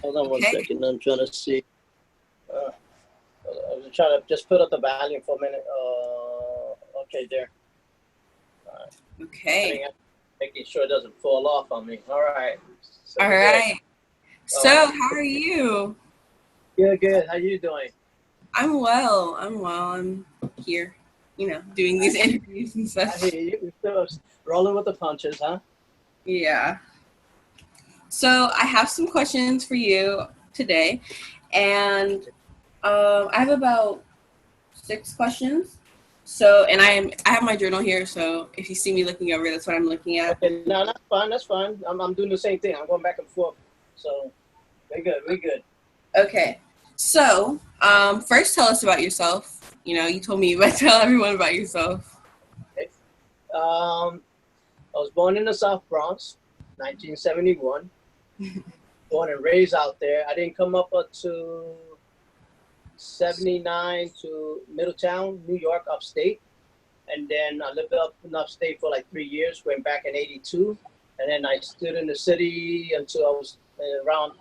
Hold on one Okay. second. I'm trying to see. Uh, I was trying to just put up the volume for a minute. Okay, there. I Okay. think I'm making sure it doesn't fall off on me. All right. So All we're good. right. So, Uh, how are you? good, good. How you doing? I'm well. I'm well. I'm here, doing these interviews and I hear such. you. Still rolling with the punches, huh? Yeah. So, I have some questions for you today, and I have about 6 questions. So, and I have my journal here. So, if you see me looking over, that's what I'm looking at. Okay, no, that's fine. That's fine. I'm doing the same thing. I'm going back and forth. So we're good. We're good. Okay. So, first, tell us about yourself. You told me, but tell everyone about yourself. Okay. I was born in the South Bronx, 1971. Born and raised out there. I didn't come up until 79 to Middletown, New York, upstate. And then I lived up in upstate for like 3 years, went back in 82. And then I stood in the city until I was around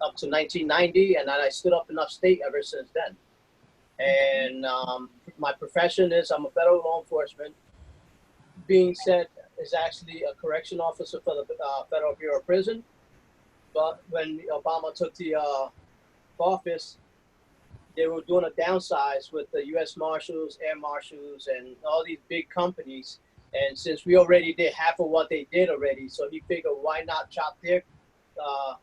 up to 1990. And then I stood up in upstate ever since then. And my profession is I'm a federal law enforcement. Being said, is actually a correction officer for the Federal Bureau of Prison. But when Obama took the office, they were doing a downsize with the U.S. Marshals, Air Marshals, and all these big companies. And since we already did half of what they did already, so he figured why not uh,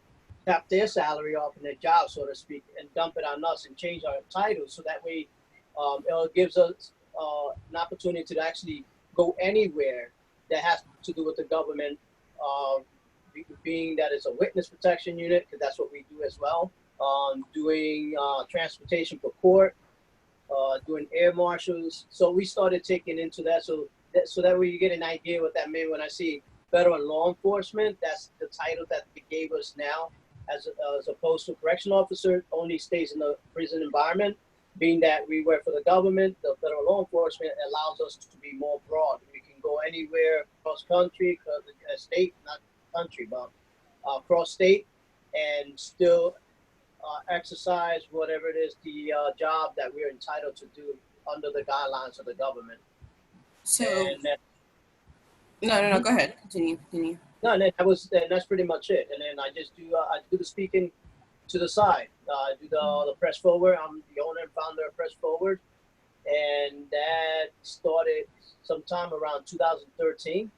chop their salary off in their job, so to speak, and dump it on us and change our titles, so that way it gives us an opportunity to actually go anywhere that has to do with the government. Uh, Being that it's a witness protection unit, because that's what we do as well, doing transportation for court, doing air marshals. So we started taking into that. So that way you get an idea what that meant when I see federal law enforcement. That's the title that they gave us now, as opposed to correction officer only stays in the prison environment. Being that we work for the government, the federal law enforcement allows us to be more broad. We can go anywhere across country, state, not country, but cross state, and still exercise whatever it is the job that we're entitled to do under the guidelines of the government. So, And that, no, no, no. mhm. Go ahead. Continue. Continue. No, and that's pretty much it. And then I do the speaking to the side. I do the press forward. I'm the owner and founder of Press Forward, and that started sometime around 2013.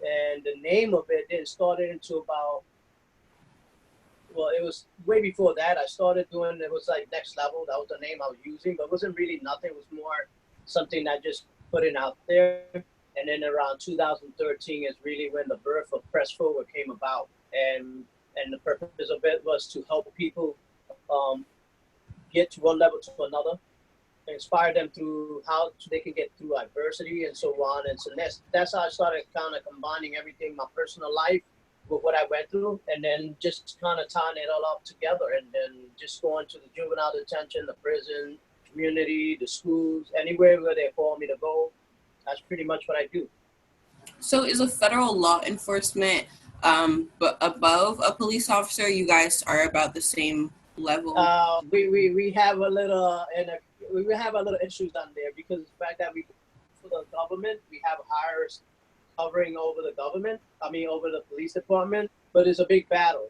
And the name of it didn't start it into about, well, it was way before that. I started doing, it was like Next Level. That was the name I was using, but it wasn't really nothing. It was more something I just put it out there. And then around 2013 is really when the birth of Press Forward came about. And the purpose of it was to help people um, get to one level to another, inspire them through how they can get through adversity and so on. And so that's how I started kind of combining everything, my personal life with what I went through, and then just kind of tying it all up together, and then just going to the juvenile detention, the prison, community, the schools, anywhere where they call me to go. That's pretty much what I do. So, is a federal law enforcement but above a police officer? You guys are about the same level. We have a little we have a little issues on there because the fact that we for the government, we have hires covering over the government. I mean, over the police department, but it's a big battle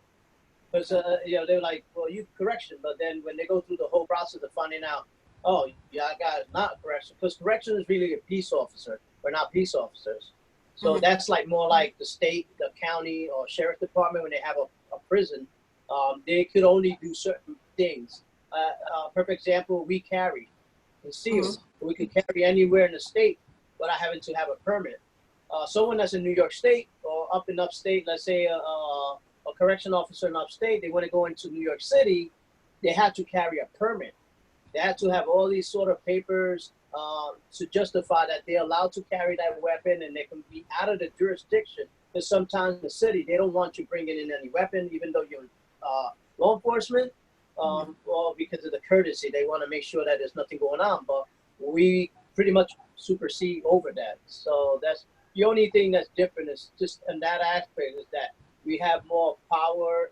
because they're like, well, you correction, but then when they go through the whole process of finding out, oh yeah, I got not correction, because correction is really a peace officer. We're not peace officers, so Hmm. that's like more like the state, the county, or sheriff department when they have a prison. They could only do certain things. Perfect example, we carry Hmm. concealed. We can carry anywhere in the state without having to have a permit. Someone that's in New York State or up in upstate, let's say a correction officer in upstate, they want to go into New York City, they have to carry a permit. They have to have all these sort of papers to justify that they're allowed to carry that weapon and they can be out of the jurisdiction. Because sometimes in the city, they don't want you bringing in any weapon, even though you're law enforcement. Well, because of the courtesy, they want to make sure that there's nothing going on. But we pretty much supersede over that. So that's the only thing that's different is just in that aspect is that we have more power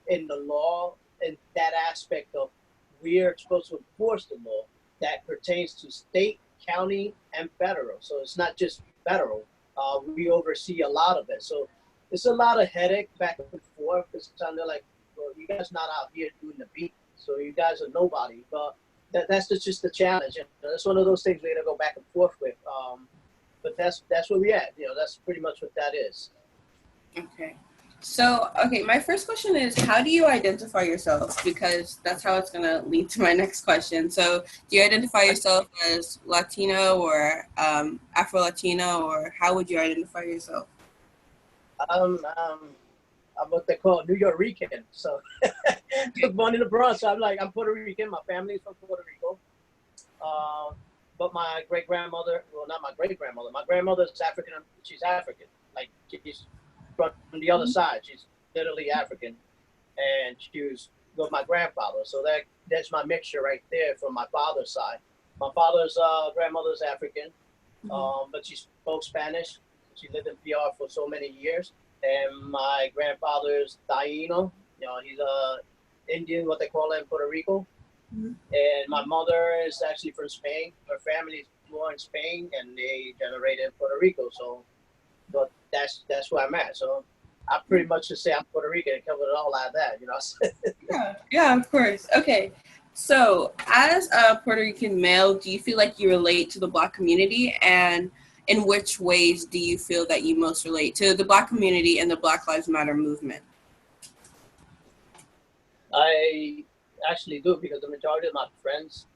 in the law, in that aspect of we're supposed to enforce the law that pertains to state, county, and federal. So it's not just federal. We oversee a lot of it. So it's a lot of headache back and forth. It's kind of like, well, you guys not out here doing the beat, so you guys are nobody. But that's just the challenge. And that's one of those things we got to go back and forth with. But that's where we at. That's pretty much what that is. Okay. So, okay, my first question is, how do you identify yourself? Because that's how it's going to lead to my next question. So, do you identify yourself as Latino or Afro-Latino, or how would you identify yourself? I'm what they call New York Rican. So, born in the Bronx. So I'm Puerto Rican. My family's from Puerto Rico. But my great-grandmother, well, not my great-grandmother, my grandmother's African. She's African. Like, she's from the other side. She's literally African. And she was with my grandfather. So that's my mixture right there from my father's side. My father's grandmother's African, but she spoke Spanish. She lived in PR for so many years. And my grandfather's Taino. He's Indian, what they call it in Puerto Rico. And my mother is actually from Spain. Her family is born in Spain, and they generated in Puerto Rico. So, but that's where I'm at. So I pretty much just say I'm Puerto Rican and cover it all like that. Yeah, of course. Okay. So, as a Puerto Rican male, do you feel like you relate to the Black community, and in which ways do you feel that you most relate to the Black community and the Black Lives Matter movement? I actually do, because the majority of my friends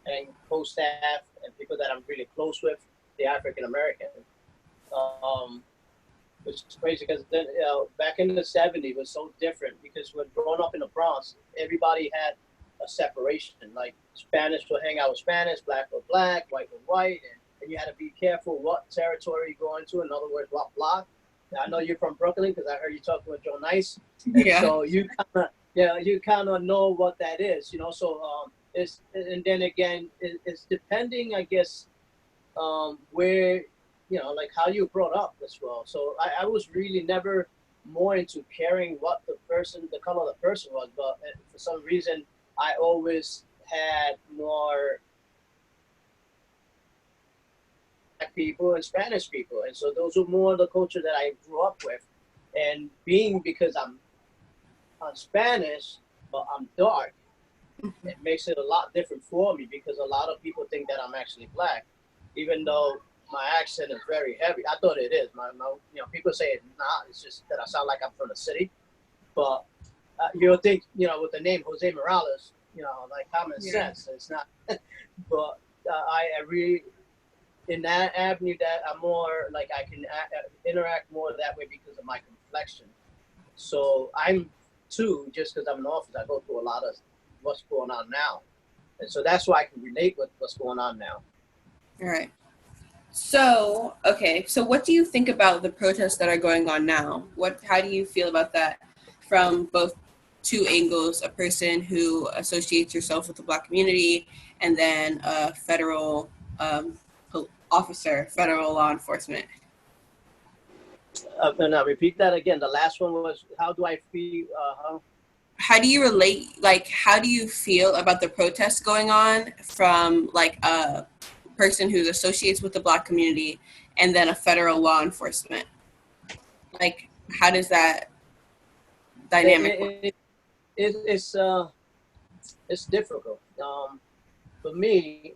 and co-staff and people that I'm really close with, they're African American. Which is crazy, because then back in the '70s it was so different, because when growing up in the Bronx, everybody had a separation. Like, Spanish would hang out with Spanish, Black with Black, white with white, and you had to be careful what territory you go into. In other words, what block. Now, I know you're from Brooklyn, because I heard you talking with Joe Nice. Yeah. So you kind of know what that is, So it's, and then again, it's depending, I guess, where, like how you brought up as well. So I was really never more into caring what the color of the person was, but for some reason I always had more Black people and Spanish people, and so those were more the culture that I grew up with. And because I'm Spanish, but I'm dark, it makes it a lot different for me, because a lot of people think that I'm actually Black, even though my accent is very heavy. I thought it is. People say it's not. It's just that I sound like I'm from the city. But you'll think, with the name Jose Morales, like common sense. It's not. But I really, in that avenue, that I'm more like I can interact more that way because of my complexion. So I'm too, just because I'm in office, I go through a lot of what's going on now. And so that's why I can relate with what's going on now. All right. So, okay. So what do you think about the protests that are going on now? How do you feel about that from both two angles, a person who associates yourself with the Black community, and then a federal officer, federal law enforcement? And I'll repeat that again. The last one was, how do I feel? How do you relate? Like, how do you feel about the protests going on from like a person who associates with the Black community and then a federal law enforcement? Like, how does that dynamic work? It's difficult. For me,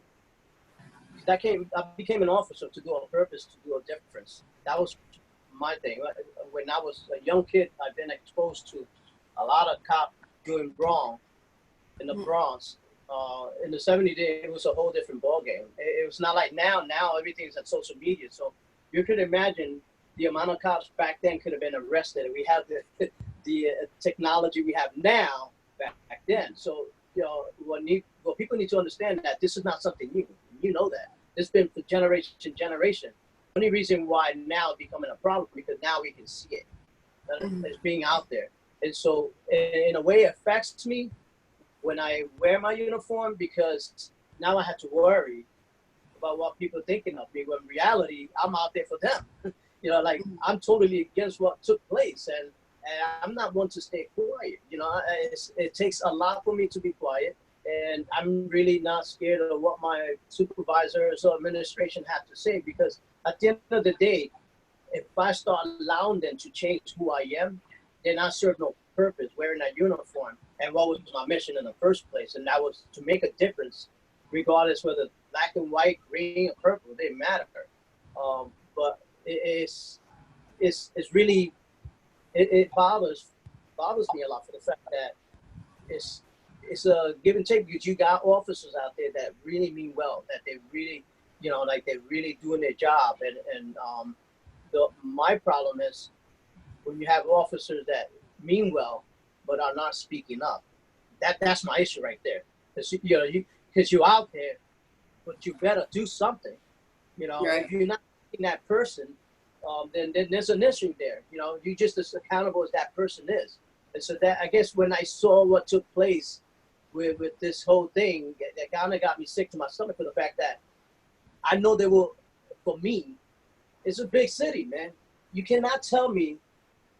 I became an officer to do a purpose, to do a difference. That was my thing. When I was a young kid, I've been exposed to a lot of cops doing wrong in the Bronx. In the '70s, it was a whole different ballgame. It was not like now. Now everything's on social media. So you could imagine the amount of cops back then could have been arrested. We have the technology we have now back then. So, what people need to understand that this is not something new. You know that. It's been for generation. The only reason why now it's becoming a problem, because now we can see it. It's being out there. And so in a way it affects me when I wear my uniform, because now I have to worry about what people are thinking of me, when in reality I'm out there for them. Like, I'm totally against what took place, and I'm not one to stay quiet. It takes a lot for me to be quiet, and I'm really not scared of what my supervisors or administration have to say, because at the end of the day, if I start allowing them to change who I am, then I serve no purpose wearing that uniform. And what was my mission in the first place? And that was to make a difference, regardless whether black and white, green, or purple, they matter. But it's really, it bothers me a lot, for the fact that it's a give and take, because you got officers out there that really mean well, that they really, like they're really doing their job. And my problem is when you have officers that mean well but are not speaking up. That's my issue right there. Because you're out there, but you better do something. Right. If you're not that person, then there's an issue there. You're just as accountable as that person is. And so that, I guess, when I saw what took place with this whole thing, that kind of got me sick to my stomach, for the fact that I know they will, for me, it's a big city, man. You cannot tell me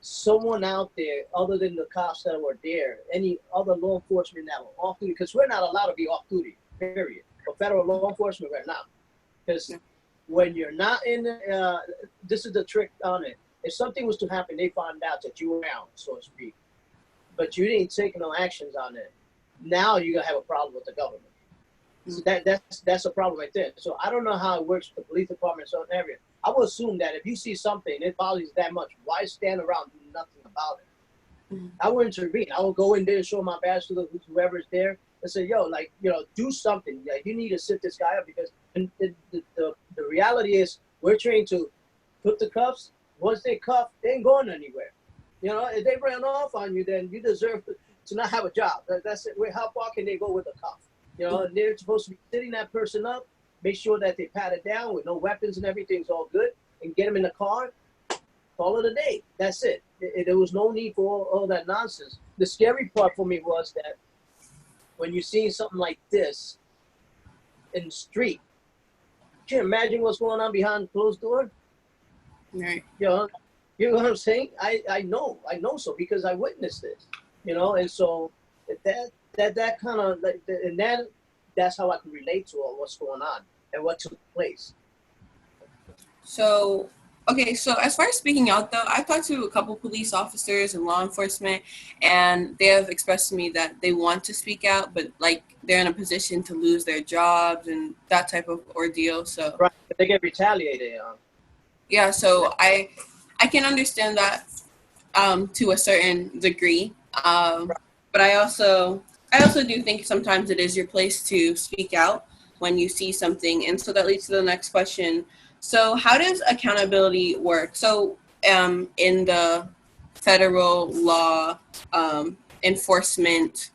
someone out there other than the cops that were there, any other law enforcement that were off duty, because we're not allowed to be off duty, period. For federal law enforcement, we're not. Because when you're not in, this is the trick on it. If something was to happen, they find out that you were out, so to speak, but you didn't take no actions on it. Now you're gonna have a problem with the government. So that's a problem right there. So I don't know how it works with the police department in certain areas. I would assume that if you see something, it bothers you that much, why stand around and do nothing about it? Mm-hmm. I would intervene. I would go in there and show my badge to whoever's there and say, yo, do something. Like, you need to sit this guy up, because the reality is we're trained to put the cuffs. Once they cuff, they ain't going anywhere. If they ran off on you, then you deserve to not have a job. That's it. How far can they go with a cuff? And they're supposed to be sitting that person up, make sure that they pat it down with no weapons and everything's all good, and get them in the car, call it a day. That's it. There was no need for all that nonsense. The scary part for me was that when you're seeing something like this in the street, can you imagine what's going on behind the closed door? Right. You know what I'm saying? I know so, because I witnessed this, and so that kind of, like, and that's how I can relate to all what's going on and what took place. So, okay, so as far as speaking out, though, I've talked to a couple police officers and law enforcement, and they have expressed to me that they want to speak out, but, like, they're in a position to lose their jobs and that type of ordeal. So right, they get retaliated on. Yeah, so I can understand that to a certain degree, but I also do think sometimes it is your place to speak out when you see something. And so that leads to the next question. So how does accountability work? So in the federal law enforcement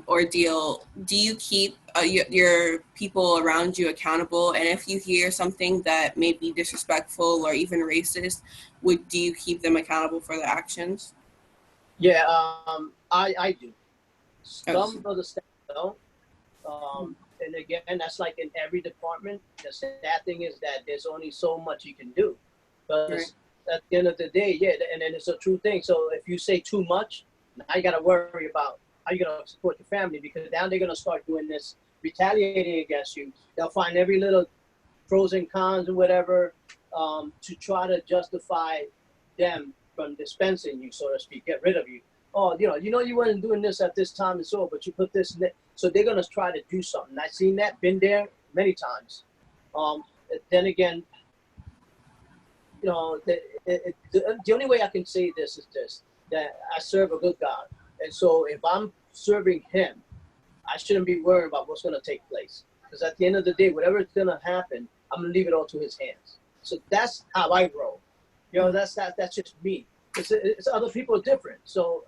ordeal, do you keep your people around you accountable? And if you hear something that may be disrespectful or even racist, do you keep them accountable for their actions? Yeah, I do. Some of the staff don't. And again, that's like in every department. The sad thing is that there's only so much you can do. But at the end of the day, and then it's a true thing. So if you say too much, now you got to worry about how you're going to support your family, because now they're going to start doing this, retaliating against you. They'll find every little pros and cons or whatever to try to justify them from dispensing you, so to speak, get rid of you. Oh, you weren't doing this at this time and so, but you put this in there. So they're going to try to do something. I've seen that, been there many times. Then again, the only way I can say this is this, that I serve a good God. And so if I'm serving him, I shouldn't be worried about what's going to take place. Because at the end of the day, whatever is going to happen, I'm going to leave it all to his hands. So that's how I roll. That's just me. It's other people are different. So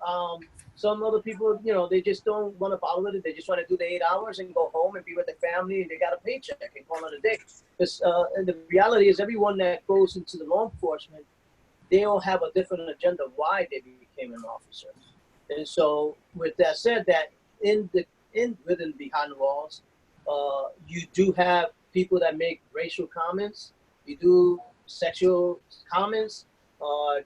some other people, they just don't want to bother with it. They just want to do the 8 hours and go home and be with their family, and they got a paycheck and call it a day. Because the reality is, everyone that goes into the law enforcement, they all have a different agenda why they became an officer. And so, with that said, that within behind the walls, you do have people that make racial comments. You do sexual comments.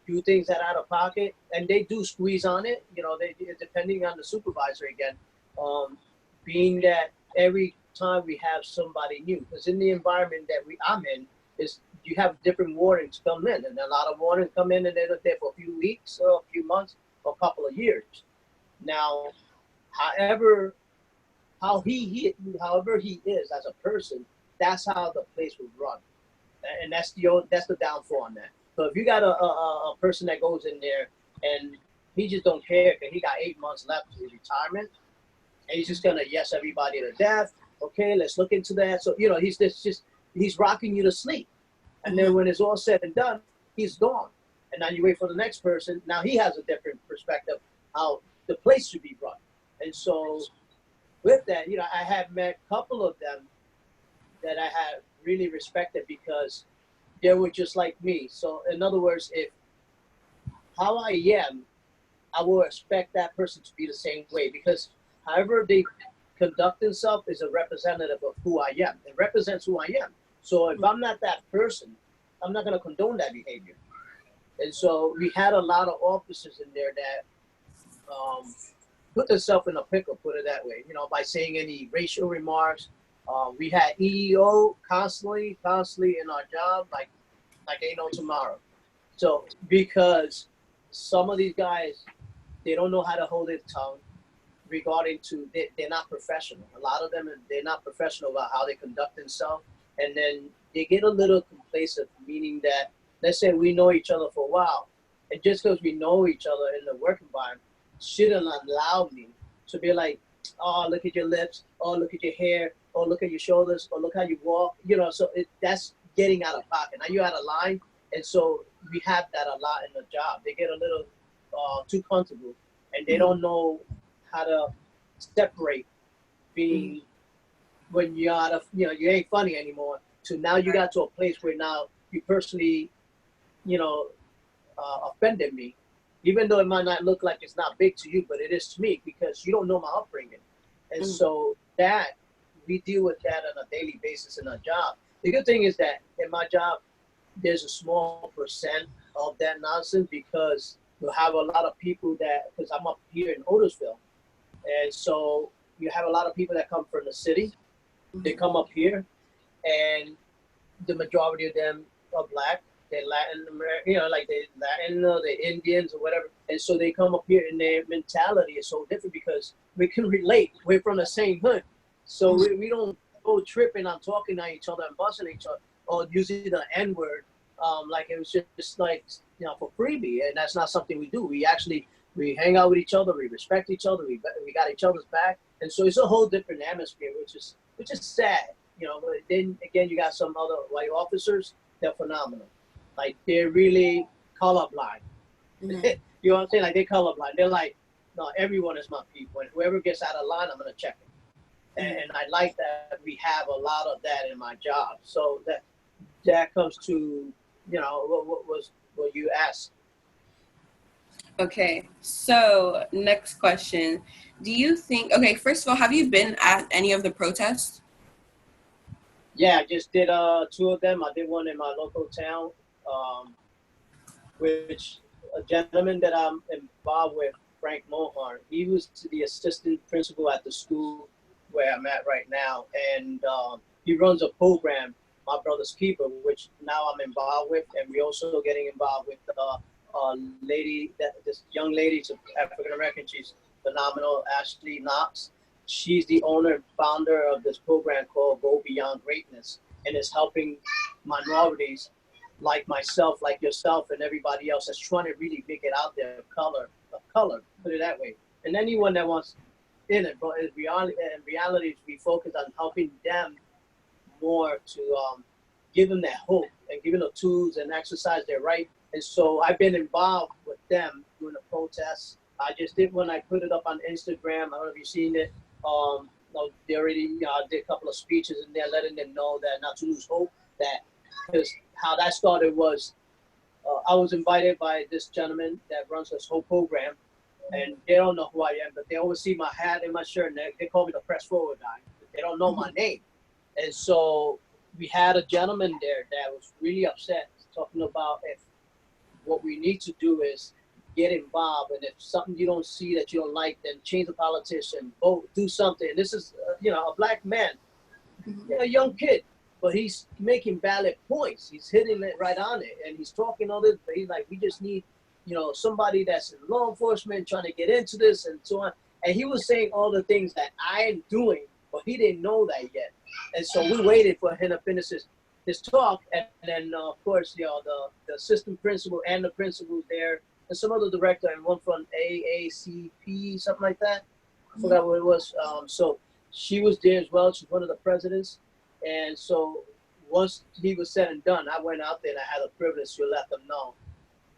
do things that are out of pocket, and they do squeeze on it. You know, they depending on the supervisor again. Being that every time we have somebody new, because in the environment that I'm in, is you have different wardens come in, and a lot of wardens come in and they're there for a few weeks or a few months or a couple of years. Now, however, however he is as a person, that's how the place would run, and that's the downfall on that. So if you got a person that goes in there and he just don't care because he got 8 months left to his retirement, and he's just gonna yes everybody to death. Okay, let's look into that. So you know he's rocking you to sleep, and then when it's all said and done, he's gone. And now you wait for the next person. Now he has a different perspective how the place should be run. And so with that, you know, I have met a couple of them that I have really respected because they were just like me. So in other words, if how I am, I will expect that person to be the same way because however they conduct themselves is a representative of who I am. It represents who I am. So if I'm not that person, I'm not going to condone that behavior. And so we had a lot of officers in there that put themselves in a pickle, put it that way, you know, by saying any racial remarks. We had EEO constantly in our job, like ain't no tomorrow. So because some of these guys, they don't know how to hold their tongue regarding to, they're not professional. A lot of them, they're not professional about how they conduct themselves. And then they get a little complacent, meaning that, let's say we know each other for a while. And just because we know each other in the work environment, shouldn't allow me to be like, oh, look at your lips, oh, look at your hair, oh, look at your shoulders, or look how you walk, you know, so that's getting out of pocket. Now you're out of line, and so we have that a lot in the job. They get a little too comfortable, and they don't know how to separate being when you're out of, you know, you ain't funny anymore, to now you got to a place where now you personally, you know, offended me. Even though it might not look like it's not big to you, but it is to me because you don't know my upbringing. And so that, we deal with that on a daily basis in our job. The good thing is that in my job, there's a small percent of that nonsense because you'll have a lot of people that, because I'm up here in Otisville, and so you have a lot of people that come from the city. They come up here, and the majority of them are Black. They're Latin American, you know, like they're Latin, they're Indians or whatever. And so they come up here and their mentality is so different because we can relate. We're from the same hood. So we don't go tripping on talking at each other and busting each other or using the N-word like it was just like, you know, for freebie. And that's not something we do. We hang out with each other. We respect each other. We got each other's back. And so it's a whole different atmosphere, which is sad. You know, but then again, you got some other white officers. They're phenomenal. Like, they're really colorblind. You know what I'm saying? Like, they're colorblind. They're like, no, everyone is my people. And whoever gets out of line, I'm going to check it. And I like that we have a lot of that in my job. So that comes to, you know, what you asked. Okay, so next question. Do you think, okay, first of all, have you been at any of the protests? Yeah, I just did 2 of them. I did one in my local town, which a gentleman that I'm involved with, Frank Mohar, he was the assistant principal at the school where I'm at right now. And he runs a program, My Brother's Keeper, which now I'm involved with. And we're also getting involved with this young lady, she's African-American, she's phenomenal, Ashley Knox. She's the owner and founder of this program called Go Beyond Greatness, and is helping minorities like myself, like yourself, and everybody else that's trying to really make it out there of color, put it that way. And anyone that wants in it, but in reality, we focus on helping them more to give them that hope and giving them tools and exercise their right. And so I've been involved with them during the protests. I just did when I put it up on Instagram. I don't know if you've seen it. They already did a couple of speeches in there letting them know that not to lose hope. That because how that started was I was invited by this gentleman that runs this whole program, and they don't know who I am, but they always see my hat and my shirt, and they call me the press forward guy. They don't know my name. And so we had a gentleman there that was really upset, talking about if what we need to do is get involved. And if something you don't see that you don't like, then change the politician, vote, do something. This is, a black man, a young kid, but he's making valid points. He's hitting it right on it, and he's talking all this. But he's like, we just need, somebody that's in law enforcement trying to get into this and so on. And he was saying all the things that I am doing, but he didn't know that yet. And so we waited for him to finish his talk, and then of course, the assistant principal and the principal there, and some other director, and one from AACP, something like that. I forgot what it was. So she was there as well. She's one of the presidents. And so once he was said and done, I went out there and I had the privilege to let them know,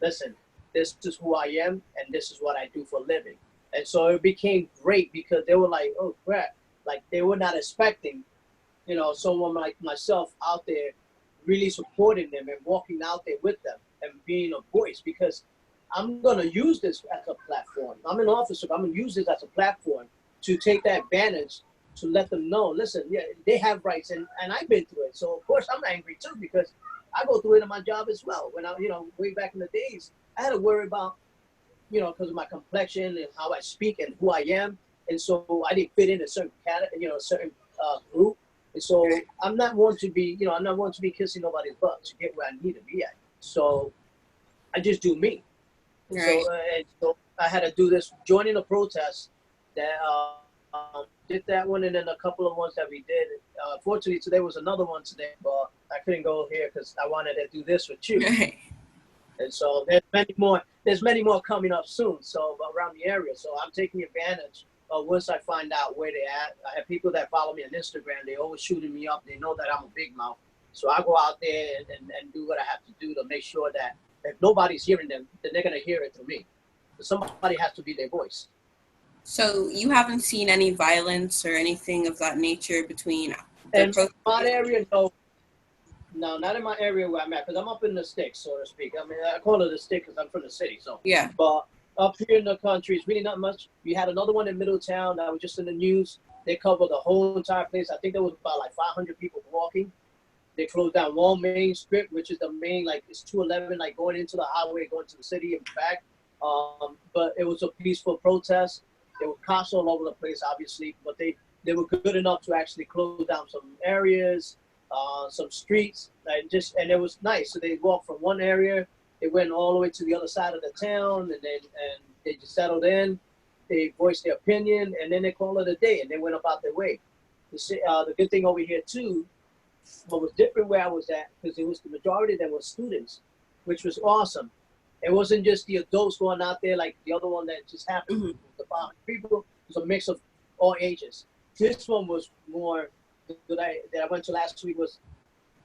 listen, this is who I am and this is what I do for a living. And so it became great because they were like, oh crap, like they were not expecting, someone like myself out there really supporting them and walking out there with them and being a voice, because I'm going to use this as a platform. I'm an officer, but I'm going to use this as a platform to take that advantage to let them know, listen, yeah, they have rights, and I've been through it. So of course I'm angry too, because I go through it in my job as well. When I, way back in the days, I had to worry about, because of my complexion and how I speak and who I am, and so I didn't fit in a certain certain group. And so I'm not one to be, I'm not one to be kissing nobody's butt to get where I need to be at. So I just do me. Right. So I had to do this, joining a protest that did that one, and then a couple of ones that we did. Fortunately, today was another one today, but I couldn't go here because I wanted to do this with you. Right. And so there's many more. There's many more coming up soon. So around the area. So I'm taking advantage of once I find out where they're at. I have people that follow me on Instagram. They always shooting me up. They know that I'm a big mouth. So I go out there and do what I have to do to make sure that if nobody's hearing them, then they're gonna hear it through me. So somebody has to be their voice. So you haven't seen any violence or anything of that nature between in my area? No, not in my area where I'm at, because I'm up in the sticks, so to speak. I mean, I call it a stick because I'm from the city. So yeah. But up here in the country, it's really not much. We had another one in Middletown that was just in the news. They covered the whole entire place. I think there was about like 500 people walking. They closed down one main strip, which is the main, like it's 211, like going into the highway, going to the city and back. But it was a peaceful protest. There were cops all over the place, obviously, but they were good enough to actually close down some areas, some streets, and it was nice. So they walked from one area, they went all the way to the other side of the town, and they just settled in. They voiced their opinion, and then they called it a day, and they went about their way. The good thing over here too, what was different where I was at, because it was the majority of them were students, which was awesome. It wasn't just the adults going out there like the other one that just happened. Mm-hmm. The people, it was a mix of all ages. This one was more that I went to last week was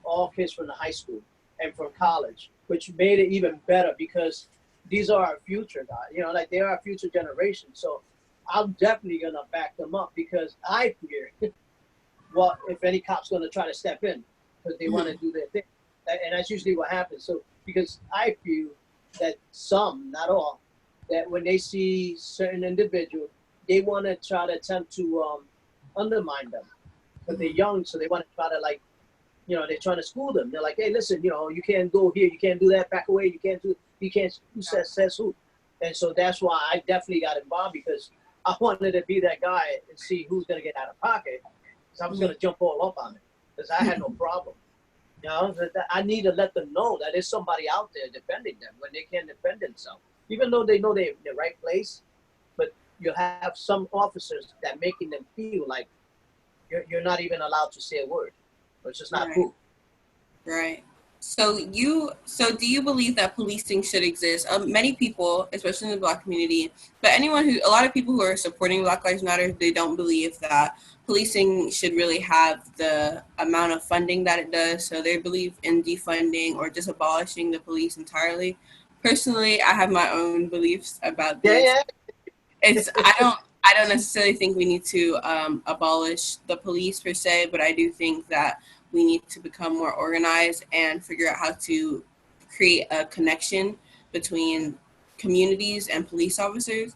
all kids from the high school and from college, which made it even better because these are our future guys. Like they are our future generation. So I'm definitely gonna back them up because I fear what if any cop's gonna try to step in because they want to do their thing, and that's usually what happens. So because I feel that some, not all, that when they see certain individual, they want to try to attempt to undermine them. But they're young, so they want to try to they're trying to school them. They're like, hey, listen, you can't go here, you can't do that, back away, you can't, who says who? And so that's why I definitely got involved because I wanted to be that guy and see who's going to get out of pocket. Because I was going to jump all up on it because I had no problem. I need to let them know that there's somebody out there defending them when they can't defend themselves. Even though they know they're in the right place, but you have some officers that making them feel like you're not even allowed to say a word, which is not cool. Right. So do you believe that policing should exist? Many people, especially in the Black community, but a lot of people who are supporting Black Lives Matter, they don't believe that policing should really have the amount of funding that it does. So they believe in defunding or just abolishing the police entirely. Personally, I have my own beliefs about this. I don't necessarily think we need to abolish the police per se, but I do think that we need to become more organized and figure out how to create a connection between communities and police officers.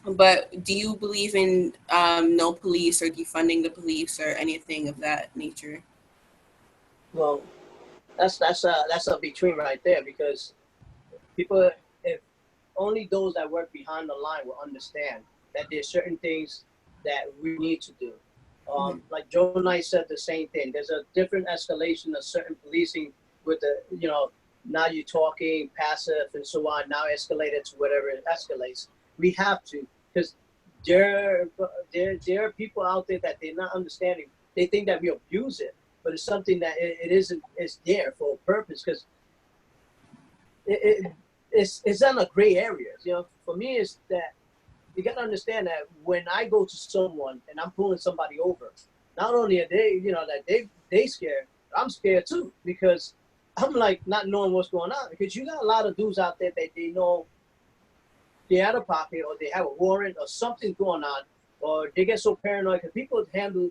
But do you believe in no police or defunding the police or anything of that nature? Well, that's a between right there because people, if only those that work behind the line will understand that there's certain things that we need to do. Like Joe Knight said the same thing. There's a different escalation of certain policing with the, now you're talking passive and so on, now escalated to whatever it escalates. We have to, because there are people out there that they're not understanding. They think that we abuse it, but it's something that it isn't. It's there for a purpose, because it's on a gray area. For me, it's that you got to understand that when I go to someone and I'm pulling somebody over, not only are they, that they scared, I'm scared too, because I'm like not knowing what's going on, because you got a lot of dudes out there that they know they're out of pocket, or they have a warrant or something going on, or they get so paranoid because people handle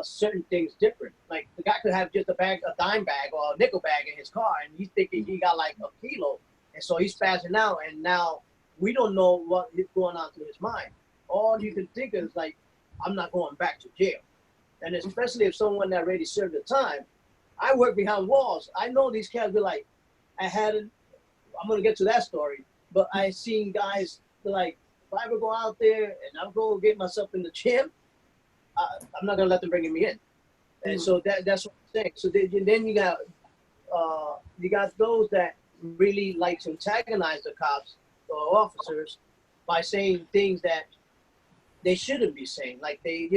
certain things different. Like the guy could have just a dime bag or a nickel bag in his car, and he's thinking he got like a kilo, and so he's spazzing out, and now we don't know what is going on through his mind. All you can think is like, I'm not going back to jail. And especially if someone that already served the time. I work behind walls. I know these cats be like, I'm going to get to that story, but I seen guys like, if I ever go out there and I'm going to get myself in the gym, I'm not going to let them bring me in. And so that's what I'm saying. So then you got those that really like to antagonize the cops or officers by saying things that they shouldn't be saying. Like they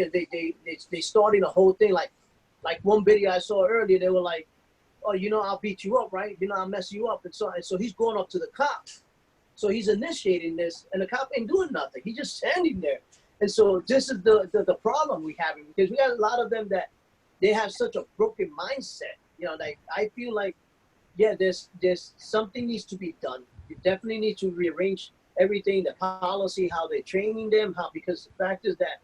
starting a whole thing. Like one video I saw earlier, they were like, "Oh, I'll beat you up, right? I'll mess you up." And so he's going up to the cop. So he's initiating this, and the cop ain't doing nothing. He's just standing there. And so this is the problem we having, because we got a lot of them that they have such a broken mindset. Like I feel like, yeah, there's something needs to be done. You definitely need to rearrange everything, the policy, how they're training them, because the fact is that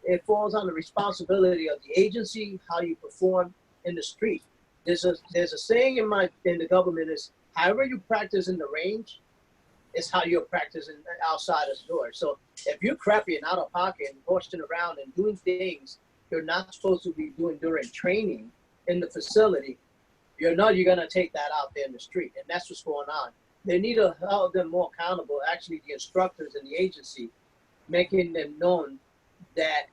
it falls on the responsibility of the agency, how you perform in the street. There's a saying in the government is, however you practice in the range is how you're practicing outside of the door. So if you're crappy and out of pocket and horsing around and doing things you're not supposed to be doing during training in the facility, you're gonna take that out there in the street, and that's what's going on. They need to hold them more accountable, actually the instructors and the agency, making them known that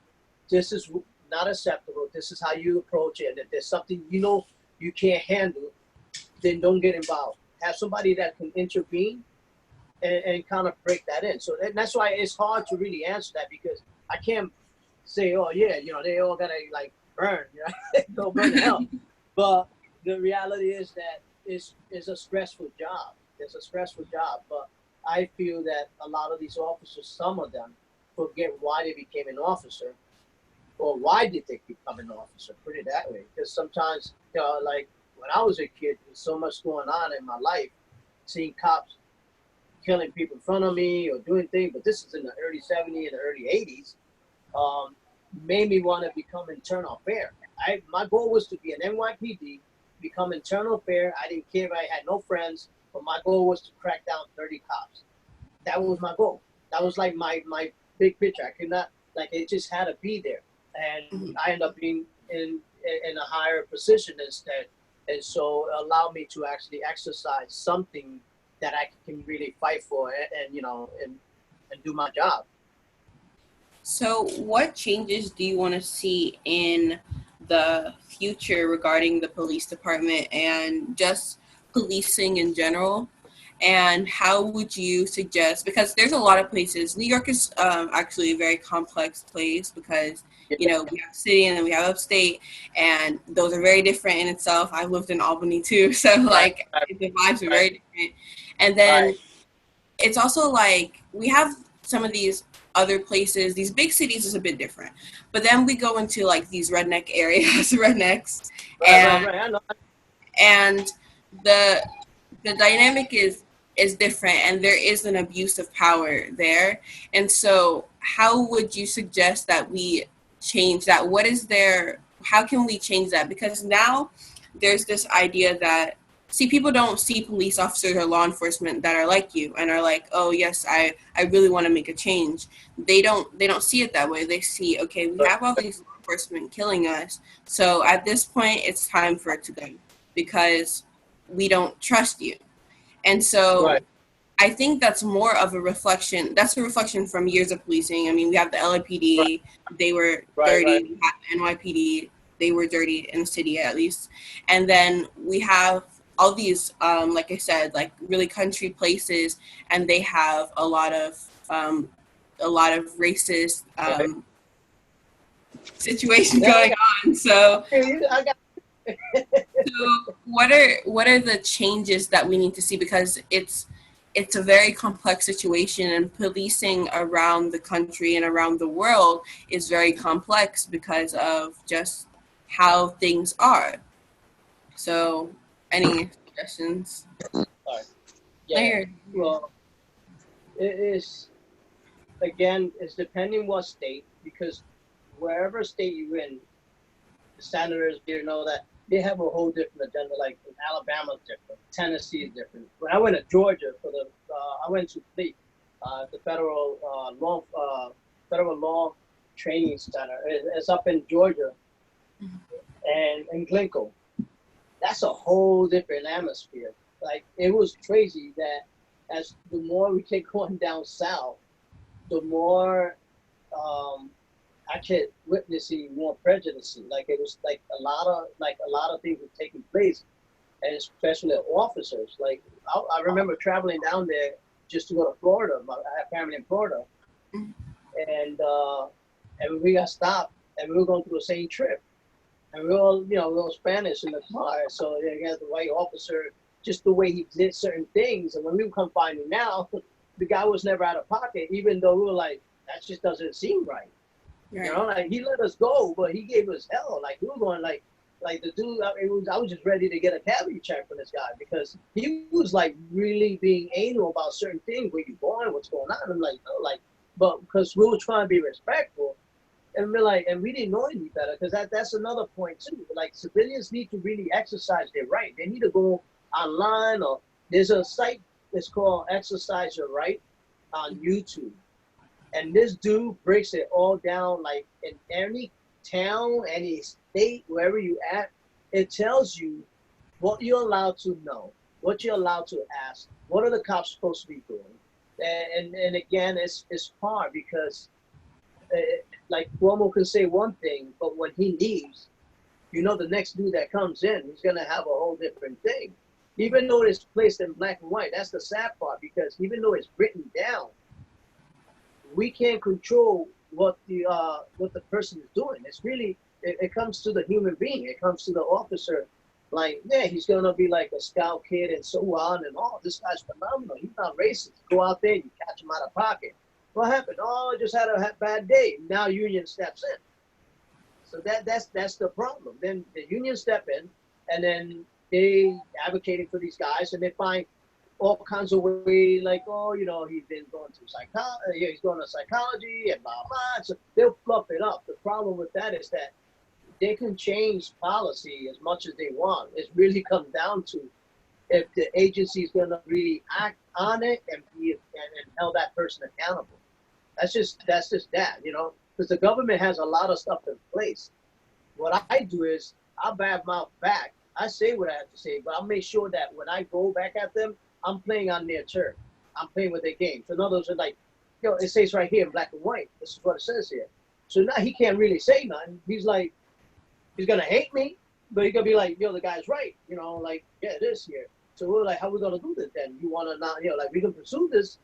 this is not acceptable, this is how you approach it, and if there's something you can't handle, then don't get involved. Have somebody that can intervene and kind of break that in. So that's why it's hard to really answer that, because I can't say, oh yeah, they all gotta like burn, go burn in hell. But the reality is that it's a stressful job. It's a stressful job, but I feel that a lot of these officers, some of them, forget why they became an officer, or why did they become an officer, put it that way. Because sometimes, like when I was a kid, there's so much going on in my life, seeing cops killing people in front of me or doing things, but this is in the early 70s and the early 80s, made me want to become internal affair. My goal was to be an NYPD, become internal affair. I didn't care if I had no friends, but my goal was to crack down 30 cops. That was my goal. That was like my big picture. I could not, it just had to be there. And I ended up being in a higher position instead. And so it allowed me to actually exercise something that I can really fight for and do my job. So what changes do you want to see in the future regarding the police department and just policing in general? And how would you suggest, because there's a lot of places, New York is actually a very complex place, because we have city and then we have upstate, and those are very different in itself. I've lived in Albany too, so the vibes are very different. And then it's also like we have some of these other places, these big cities is a bit different, but then we go into like these redneck areas, rednecks, and the dynamic is different, and there is an abuse of power there. And so how would you suggest that we change that? How can we change that? Because now there's this idea that, people don't see police officers or law enforcement that are like you and are like, oh yes, I really want to make a change. They don't see it that way. They see, okay, we have all these law enforcement killing us, so at this point it's time for it to go, because we don't trust you. And so I think that's more of a reflection. That's a reflection from years of policing. I mean, we have the LAPD, they were dirty. Right. We have the NYPD, they were dirty in the city at least. And then we have all these, like I said, like really country places, and they have a lot of racist situation going on. So, I got so what are the changes that we need to see, because it's a very complex situation, and policing around the country and around the world is very complex because of just how things are. So, any suggestions? Sorry. Yeah. Well, it is, again, it's depending what state, because wherever state you're in, the senators here know that they have a whole different agenda. Like in Alabama's different, Tennessee is different. When I went to Georgia for I went to the federal law training center. It's up in Georgia, and in Glencoe. That's a whole different atmosphere. Like, it was crazy that as the more we kept going down south, the more I kept witnessing more prejudice. Like, it was like a lot of things were taking place, and especially officers. Like, I remember traveling down there just to go to Florida. I have family in Florida, and we got stopped, and we were going through the same trip. And we all, we all Spanish in the car. So you had the white officer, just the way he did certain things. And when we come finding out, the guy was never out of pocket, even though we were like, that just doesn't seem right. Right. You know, like, he let us go, but he gave us hell. Like, we were going like the dude, I was just ready to get a cavity check from this guy, because he was like really being anal about certain things. Where you going? What's going on? I'm like, no, but because we were trying to be respectful. And we're like, and we didn't know any better, because that's another point too. Like, civilians need to really exercise their right. They need to go online, or there's a site that's called Exercise Your Right on YouTube. And this dude breaks it all down, like in any town, any state, wherever you at, it tells you what you're allowed to know, what you're allowed to ask, what are the cops supposed to be doing. And again, it's hard, because like, Cuomo can say one thing, but when he leaves, the next dude that comes in, he's going to have a whole different thing. Even though it's placed in black and white, that's the sad part, because even though it's written down, we can't control what the person is doing. It's really, it comes to the human being. It comes to the officer. Like, yeah, he's going to be like a scout kid and so on, and this guy's phenomenal. He's not racist. Go out there, you catch him out of pocket. What happened? Oh, I just had a bad day. Now union steps in. So that's the problem. Then the union step in, and then they advocating for these guys, and they find all kinds of ways, like, oh, he's been going to psychology, he's going to psychology, and blah blah. So they'll fluff it up. The problem with that is that they can change policy as much as they want. It really comes down to if the agency is going to really act on it and held that person accountable. That's just that, because the government has a lot of stuff in place. What I do is I'll badmouth back. I say what I have to say, but I'll make sure that when I go back at them, I'm playing on their turf. I'm playing with their game. So in other words, like, it says right here in black and white. This is what it says here. So now he can't really say nothing. He's like, he's gonna hate me, but he's gonna be like, the guy's right. Like, yeah, it is here. So we're like, how are we gonna do this then? You wanna not, like, we can pursue this,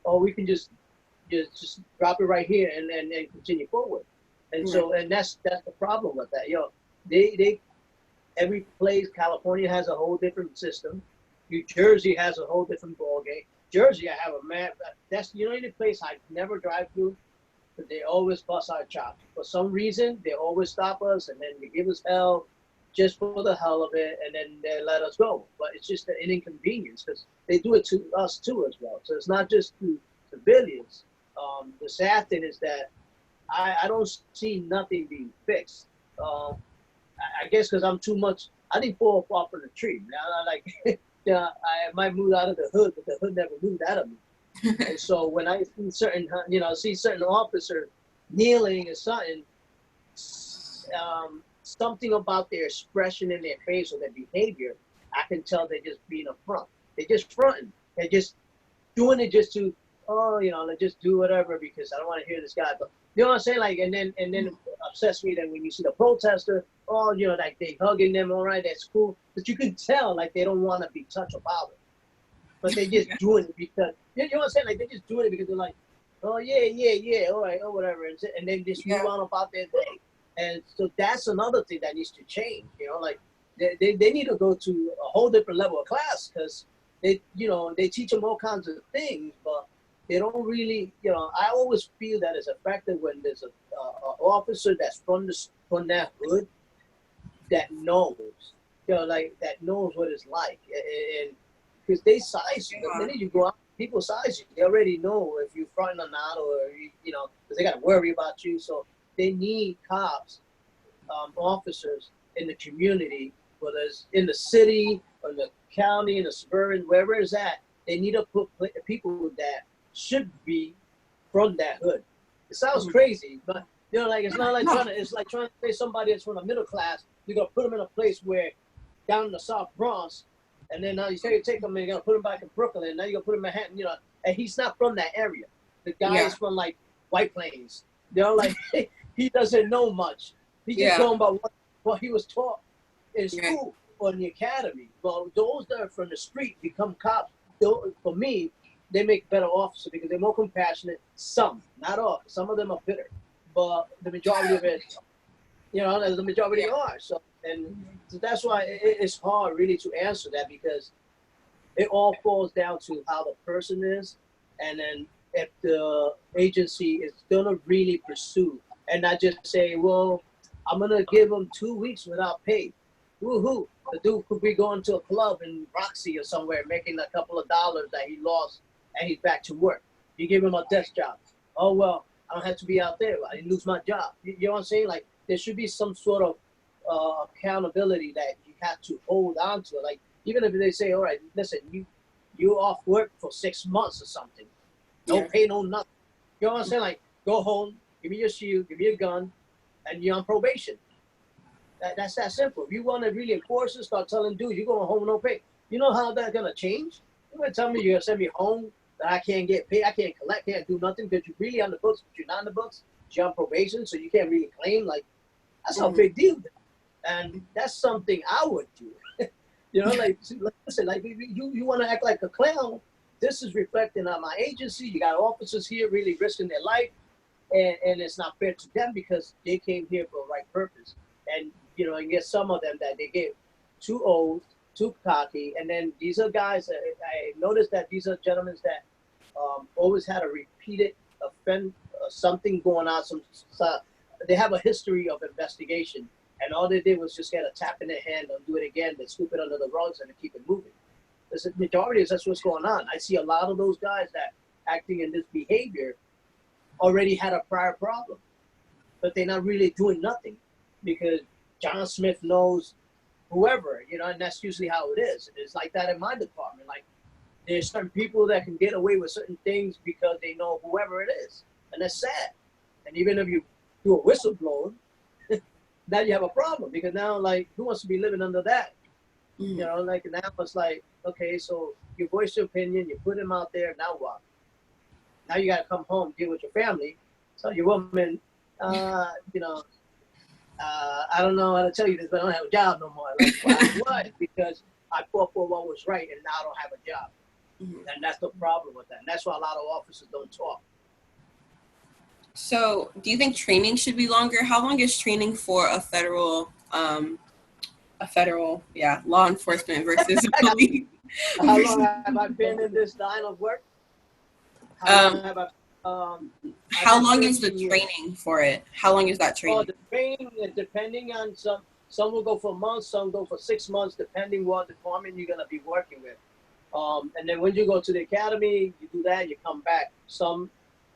or we can just drop it right here and continue forward. And so, and that's the problem with that. They every place, California has a whole different system. New Jersey has a whole different ballgame. Jersey, I have a map. That's any place I never drive through, but they always bust our chops. For some reason, they always stop us, and then they give us hell just for the hell of it, and then they let us go. But it's just an inconvenience, because they do it to us too as well. So it's not just to civilians. The sad thing is that I don't see nothing being fixed. I guess because I'm too much. I didn't fall off from the tree. I might move out of the hood, but the hood never moved out of me. And so when I see certain officers kneeling or something, something about their expression in their face or their behavior, I can tell they're just being a front. They're just fronting. doing it just to, oh, let's just do whatever because I don't want to hear this guy. But you know what I'm saying? Like, and then obsess me. Then when you see the protester, oh, like they hugging them, all right, that's cool. But you can tell like they don't want to be touched or bothered. But they just doing it because you know what I'm saying? Like they just doing it because they're like, oh yeah, all right, or whatever, and then just move on about their day. And so that's another thing that needs to change. Like they need to go to a whole different level of class because they teach them all kinds of things, but they don't really. I always feel that it's effective when there's a officer that's from that hood that knows, like that knows what it's like, and because they size you. The minute you go out, people size you. They already know if you're fronting or not, or because they got to worry about you. So they need cops, officers in the community, whether it's in the city or in the county, in the suburban, wherever it's at. They need to put people that should be from that hood. It sounds crazy, but like it's not like it's like trying to say somebody that's from the middle class. You're gonna put them in a place where down in the South Bronx. And then now you say you take him and you're gonna put him back in Brooklyn. And now you're gonna put him in Manhattan, and he's not from that area. The guy is from like White Plains. Like he doesn't know much. He's just going about what he was taught in school or in the academy. Well, those that are from the street become cops. For me, they make better officers because they're more compassionate. Some, not all. Some of them are bitter, but the majority of it, the majority are. So. And so that's why it's hard really to answer that because it all falls down to how the person is. And then if the agency is going to really pursue and not just say, well, I'm going to give them 2 weeks without pay. Woohoo. The dude could be going to a club in Roxy or somewhere making a couple of dollars that he lost and he's back to work. You give him a desk job. Oh, well, I don't have to be out there. I didn't lose my job. You know what I'm saying? Like there should be some sort of accountability that you have to hold on to. Like even if they say, all right, listen, you off work for 6 months or something, no pay, no nothing. You know what I'm saying? Like go home, give me your shield, give me a gun, and you're on probation. That's that simple. If you want to really enforce it, start telling dudes you're going home no pay. You know how that's gonna change? You're gonna tell me you're gonna send me home that I can't get paid, I can't collect, can't do nothing because you're really on the books, but you're not on the books. You're on probation, so you can't really claim. Like that's a big deal. And that's something I would do. Like listen, like you want to act like a clown. This is reflecting on my agency. You got officers here really risking their life, and it's not fair to them because they came here for the right purpose. And and get some of them that they get too old, too cocky, and then these are guys. I noticed that these are gentlemen that always had a repeated offense, something going on. They have a history of investigation. And all they did was just get a tap in their hand and do it again. They scoop it under the rugs and they keep it moving. The majority is that's what's going on. I see a lot of those guys that acting in this behavior already had a prior problem, but they're not really doing nothing because John Smith knows whoever, and that's usually how it is. It's like that in my department. Like there's certain people that can get away with certain things because they know whoever it is, and that's sad. And even if you do a whistleblower, now you have a problem because now, like, who wants to be living under that? Like now it's like, okay, so you voice your opinion, you put him out there, now what? Now you got to come home, deal with your family. So your woman, I don't know how to tell you this, but I don't have a job no more. Like, why? Because I fought for what was right and now I don't have a job. And that's the problem with that. And that's why a lot of officers don't talk. So, do you think training should be longer? How long is training for a federal, law enforcement versus police? How long have I been in this line of work? How long have how long is the training for it? How long is that training? Oh, the training is depending on some will go for months, some go for 6 months, depending what department you're gonna be working with. And then when you go to the academy, you do that, you come back. Some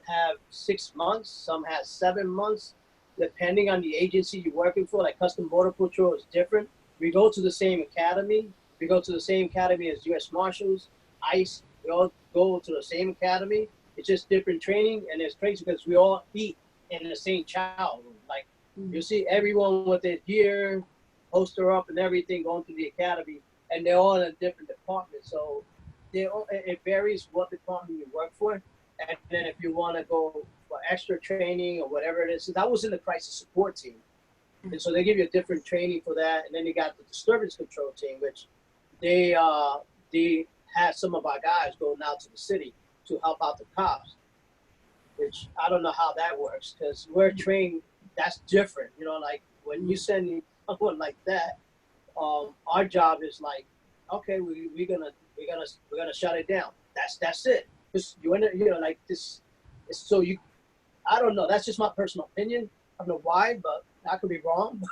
have 6 months, some have 7 months, depending on the agency you're working for. Like Custom Border Patrol is different. We go to the same academy. We go to the same academy as U.S. Marshals, ICE. We all go to the same academy. It's just different training, and it's crazy because we all eat in the same chow room. Like you see everyone with their gear, poster up and everything going to the academy, and they're all in a different department. So it varies what department you work for, and then if you want to go for extra training or whatever it is. So I was in the crisis support team, and so they give you a different training for that. And then you got the disturbance control team, which they had some of our guys going out to the city to help out the cops, which I don't know how that works because we're trained. That's different, you know. Like when you send someone like that, our job is like, okay, we're gonna shut it down. That's it. Just you know, like this. So you, I don't know. That's just my personal opinion. I don't know why, but I could be wrong.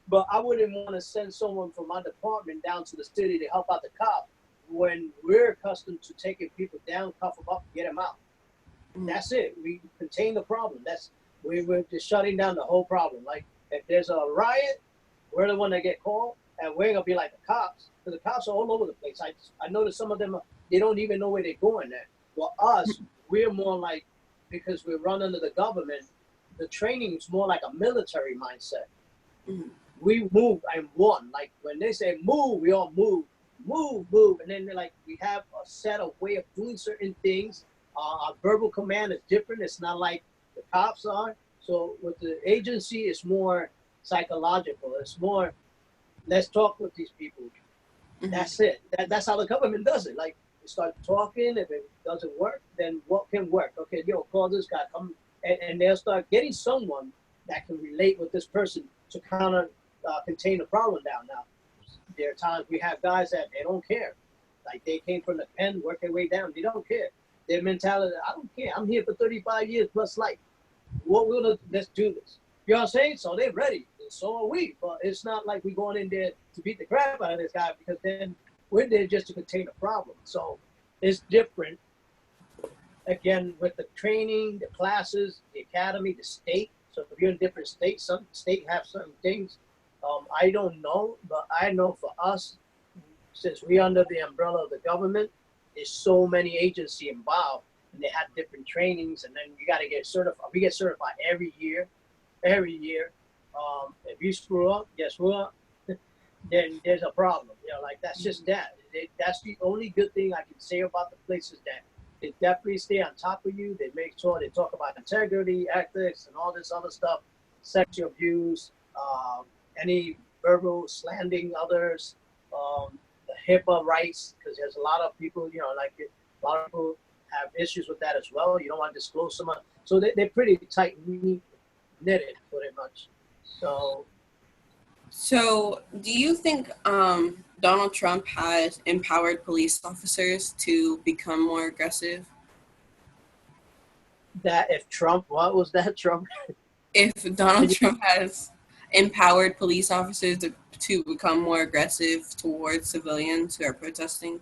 But I wouldn't want to send someone from my department down to the city to help out the cop when we're accustomed to taking people down, cuff them up, and get them out. That's it. We contain the problem. We're just shutting down the whole problem. Like if there's a riot, we're the one that get called, and we're gonna be like the cops, because the cops are all over the place. I noticed some of them they don't even know where they're going at. Well, us, we're more like, because we run under the government, the training is more like a military mindset. Mm-hmm. We move and one. Like when they say move, we all move, and then they're like we have a set of way of doing certain things. Our verbal command is different. It's not like the cops are. So with the agency, it's more psychological. It's more, let's talk with these people. Mm-hmm. That's it. That's how the government does it. Like you start talking. If it doesn't work, then what can work? Okay, call this guy. Come, and they'll start getting someone that can relate with this person to kind of contain the problem down. Now, there are times we have guys that they don't care. Like they came from the pen, work their way down. They don't care. Their mentality, I don't care. I'm here for 35 years plus life. Let's do this. You know what I'm saying? So they're ready. And so are we. But it's not like we're going in there to beat the crap out of this guy, because then we're there just to contain the problem. So it's different. Again, with the training, the classes, the academy, the state. So if you're in different states, some state have certain things. I don't know, but I know for us, since we're under the umbrella of the government, there's so many agencies involved, and they have different trainings, and then you got to get certified. We get certified every year. If you screw up, guess what? Then there's a problem. You know, like that's just that. That's the only good thing I can say about the place is that they definitely stay on top of you. They make sure they talk about integrity, ethics, and all this other stuff, sexual abuse, any verbal slandering others, the HIPAA rights, because there's a lot of people, you know, like a lot of people have issues with that as well. You don't want to disclose someone. So they're pretty tight knitted, pretty much. So do you think Donald Trump has empowered police officers to become more aggressive? That if Trump, what was that, Trump? If Donald Trump has empowered police officers to become more aggressive towards civilians who are protesting?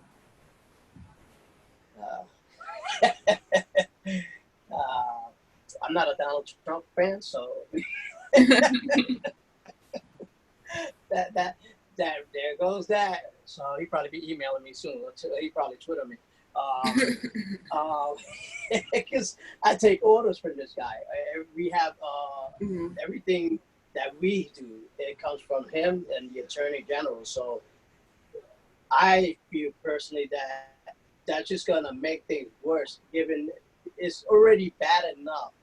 I'm not a Donald Trump fan, so that there goes that. So he probably be emailing me soon. He probably Twitter me. Because I take orders from this guy. We have everything that we do, it comes from him and the Attorney General. So I feel personally that that's just gonna make things worse, given it's already bad enough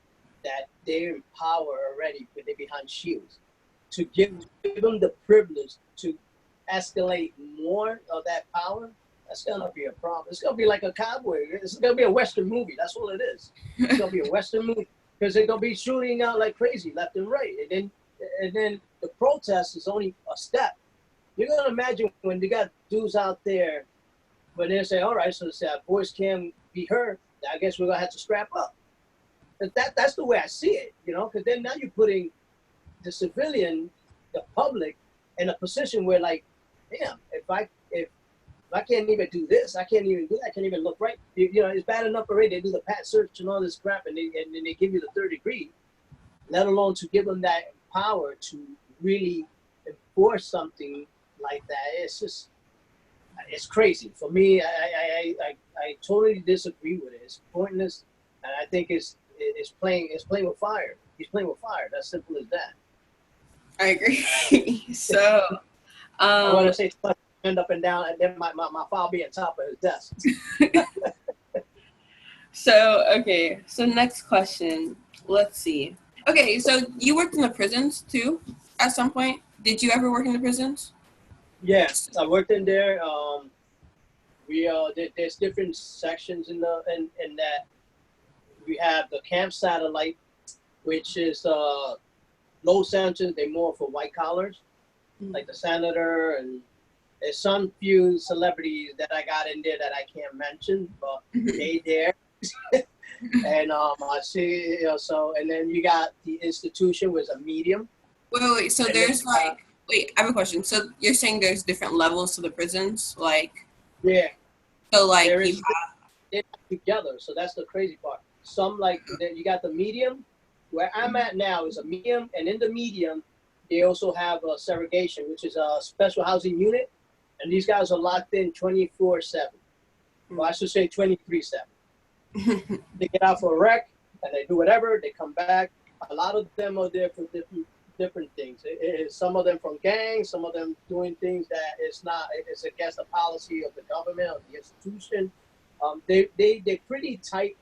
that they're in power already, but they're behind shields. To give them the privilege to escalate more of that power, that's gonna be a problem. It's gonna be like a cowboy. It's gonna be a Western movie. That's all it is. It's gonna be a Western movie, because they're gonna be shooting out like crazy left and right, and then the protest is only a step. You're gonna imagine when they got dudes out there, when they say, all right, so voice can't be heard, I guess we're gonna have to scrap up. But that's the way I see it, you know, because then now you're putting the civilian, the public, in a position where, like, damn, if I can't even do this, I can't even do that, I can't even look right. You know, it's bad enough already. They do the pat search and all this crap, and then they give you the third degree, let alone to give them that power to really enforce something like that. It's just, it's crazy. For me, I totally disagree with it. It's pointless, and I think it's playing with fire. He's playing with fire. That's simple as that. I agree. So, I want to say hand up and down, and then my file be on top of his desk. So, okay. So next question. Let's see. Okay, so you worked in the prisons too at some point. Did you ever work in the prisons? Yes, I worked in there. There's different sections in that. We have the camp satellite, which is low sentence. They're more for white collars, like the senator, and there's some few celebrities that I got in there that I can't mention, but they there. And I see, so, and then you got the institution was a medium. Wait. So there's like, wait, I have a question. So you're saying there's different levels to the prisons, like? Yeah. So like they're together. So that's the crazy part. Some like you got the medium. Where I'm at now is a medium, and in the medium, they also have a segregation, which is a special housing unit, and these guys are locked in 24/7. Well, I should say 23/7. They get out for a wreck, and they do whatever. They come back. A lot of them are there for different things. Some of them from gangs, some of them doing things that it's against the policy of the government or the institution. They're pretty tight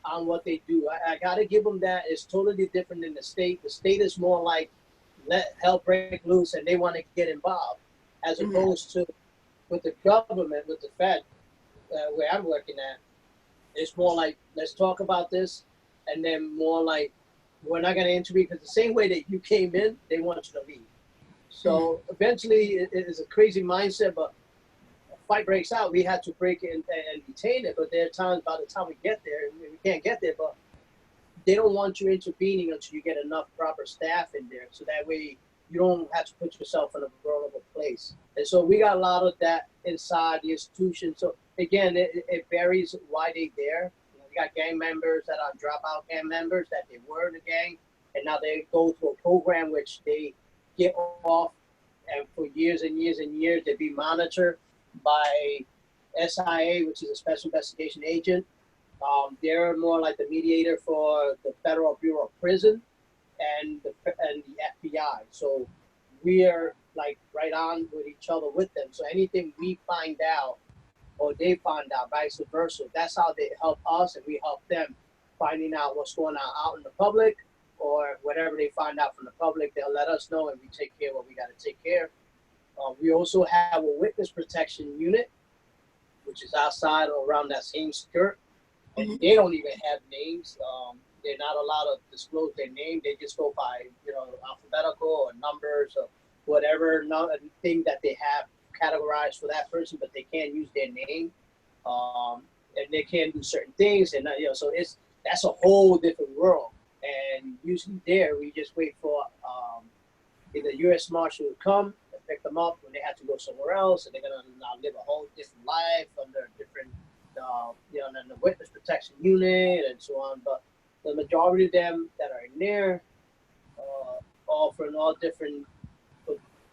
on what they do. I gotta give them that. It's totally different than the state. The state is more like let hell break loose and they want to get involved, as opposed to with the government, with the Fed, where I'm working at. It's more like let's talk about this, and then more like we're not gonna intervene because the same way that you came in, they want you to leave. So eventually, it is a crazy mindset, but fight breaks out, we had to break it and detain it. But there are times by the time we get there, we can't get there, but they don't want you intervening until you get enough proper staff in there. So that way you don't have to put yourself in a vulnerable place. And so we got a lot of that inside the institution. So again, it varies why they there. We got gang members that are dropout gang members that they were in the gang, and now they go through a program which they get off, and for years and years and years they be monitored by SIA, which is a special investigation agent. They're more like the mediator for the Federal Bureau of Prison and the FBI. So we are like right on with each other with them. So anything we find out or they find out, vice versa, that's how they help us and we help them finding out what's going on out in the public, or whatever they find out from the public, they'll let us know and we take care of what we got to take care of. We also have a witness protection unit, which is outside or around that same skirt. And they don't even have names. They're not allowed to disclose their name. They just go by, alphabetical or numbers or whatever thing that they have categorized for that person, but they can't use their name. And they can't do certain things. And, so that's a whole different world. And usually there, we just wait for either U.S. Marshal to come and pick them up when they have to go somewhere else, and they're going to now live a whole different life under a different, and the witness protection unit and so on. But the majority of them that are in there, all for all different,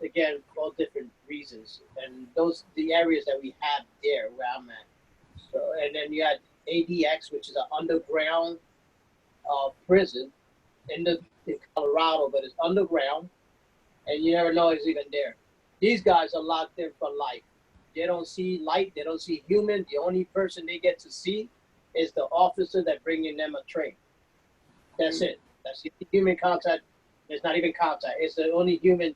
again, all different reasons. And the areas that we have there where I'm at. So, and then you had ADX, which is an underground prison in Colorado, but it's underground, and you never know it's even there. These guys are locked in for life. They don't see light. They don't see human. The only person they get to see is the officer that bringing them a tray. That's it. That's the human contact. There's not even contact. It's the only human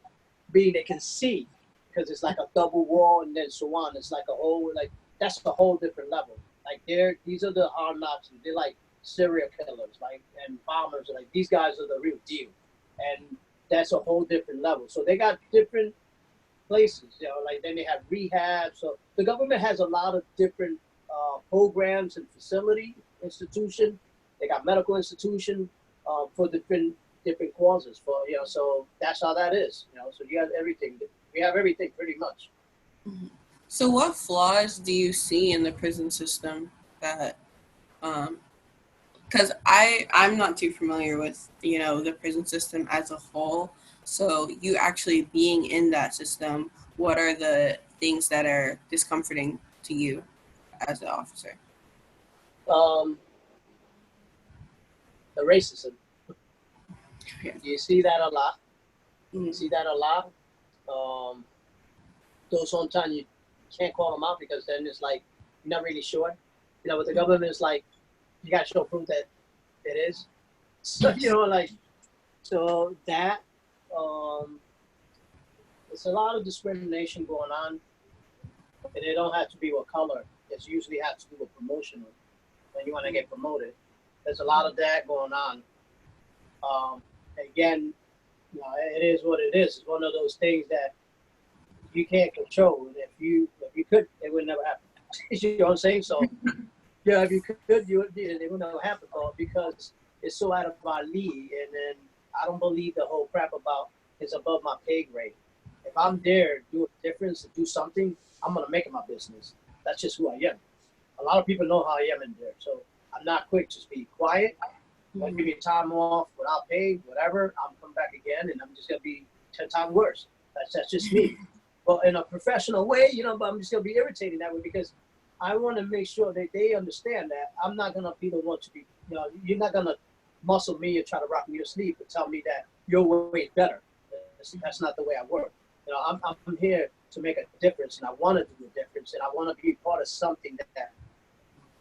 being they can see, because it's like a double wall and then so on. It's like that's a whole different level. Like these are the hard knocks. They're like serial killers, and bombers. Like these guys are the real deal, and that's a whole different level. So they got different places, then they have rehab. So the government has a lot of different programs and facility institution. They got medical institution for different causes. So that's how that is. So you have everything. We have everything pretty much. So what flaws do you see in the prison system that? Because I'm not too familiar with the prison system as a whole. So you actually being in that system, what are the things that are discomforting to you as an officer? The racism. Okay. You see that a lot. Mm-hmm. You see that a lot. those sometimes you can't call them out because then it's like you're not really sure. You know, with the government, it's like you got to show proof that it is. So you know, like so that it's a lot of discrimination going on, and it don't have to be with color. It's usually has to do with promotion when you want to get promoted. There's a lot of that going on. Again, you know, it is what it is. It's one of those things that you can't control. And if you could, it would never happen. You know what I'm saying? So, yeah, if you could, it would never happen because it's so out of our league. And then I don't believe the whole crap about it's above my pay grade. If I'm there, do a difference, do something, I'm gonna make it my business. That's just who I am. A lot of people know how I am in there, so I'm not quick to be quiet. Give me time off without pay, whatever. I'm come back again, and I'm just gonna be 10 times worse. That's just me. But in a professional way, you know. But I'm just gonna be irritating that way because I want to make sure that they understand that I'm not gonna be the one to be. You know, you're not gonna muscle me and try to rock me to sleep and tell me that your way is better. That's not the way I work. You know, I'm here to make a difference, and I want to do a difference, and I want to be part of something that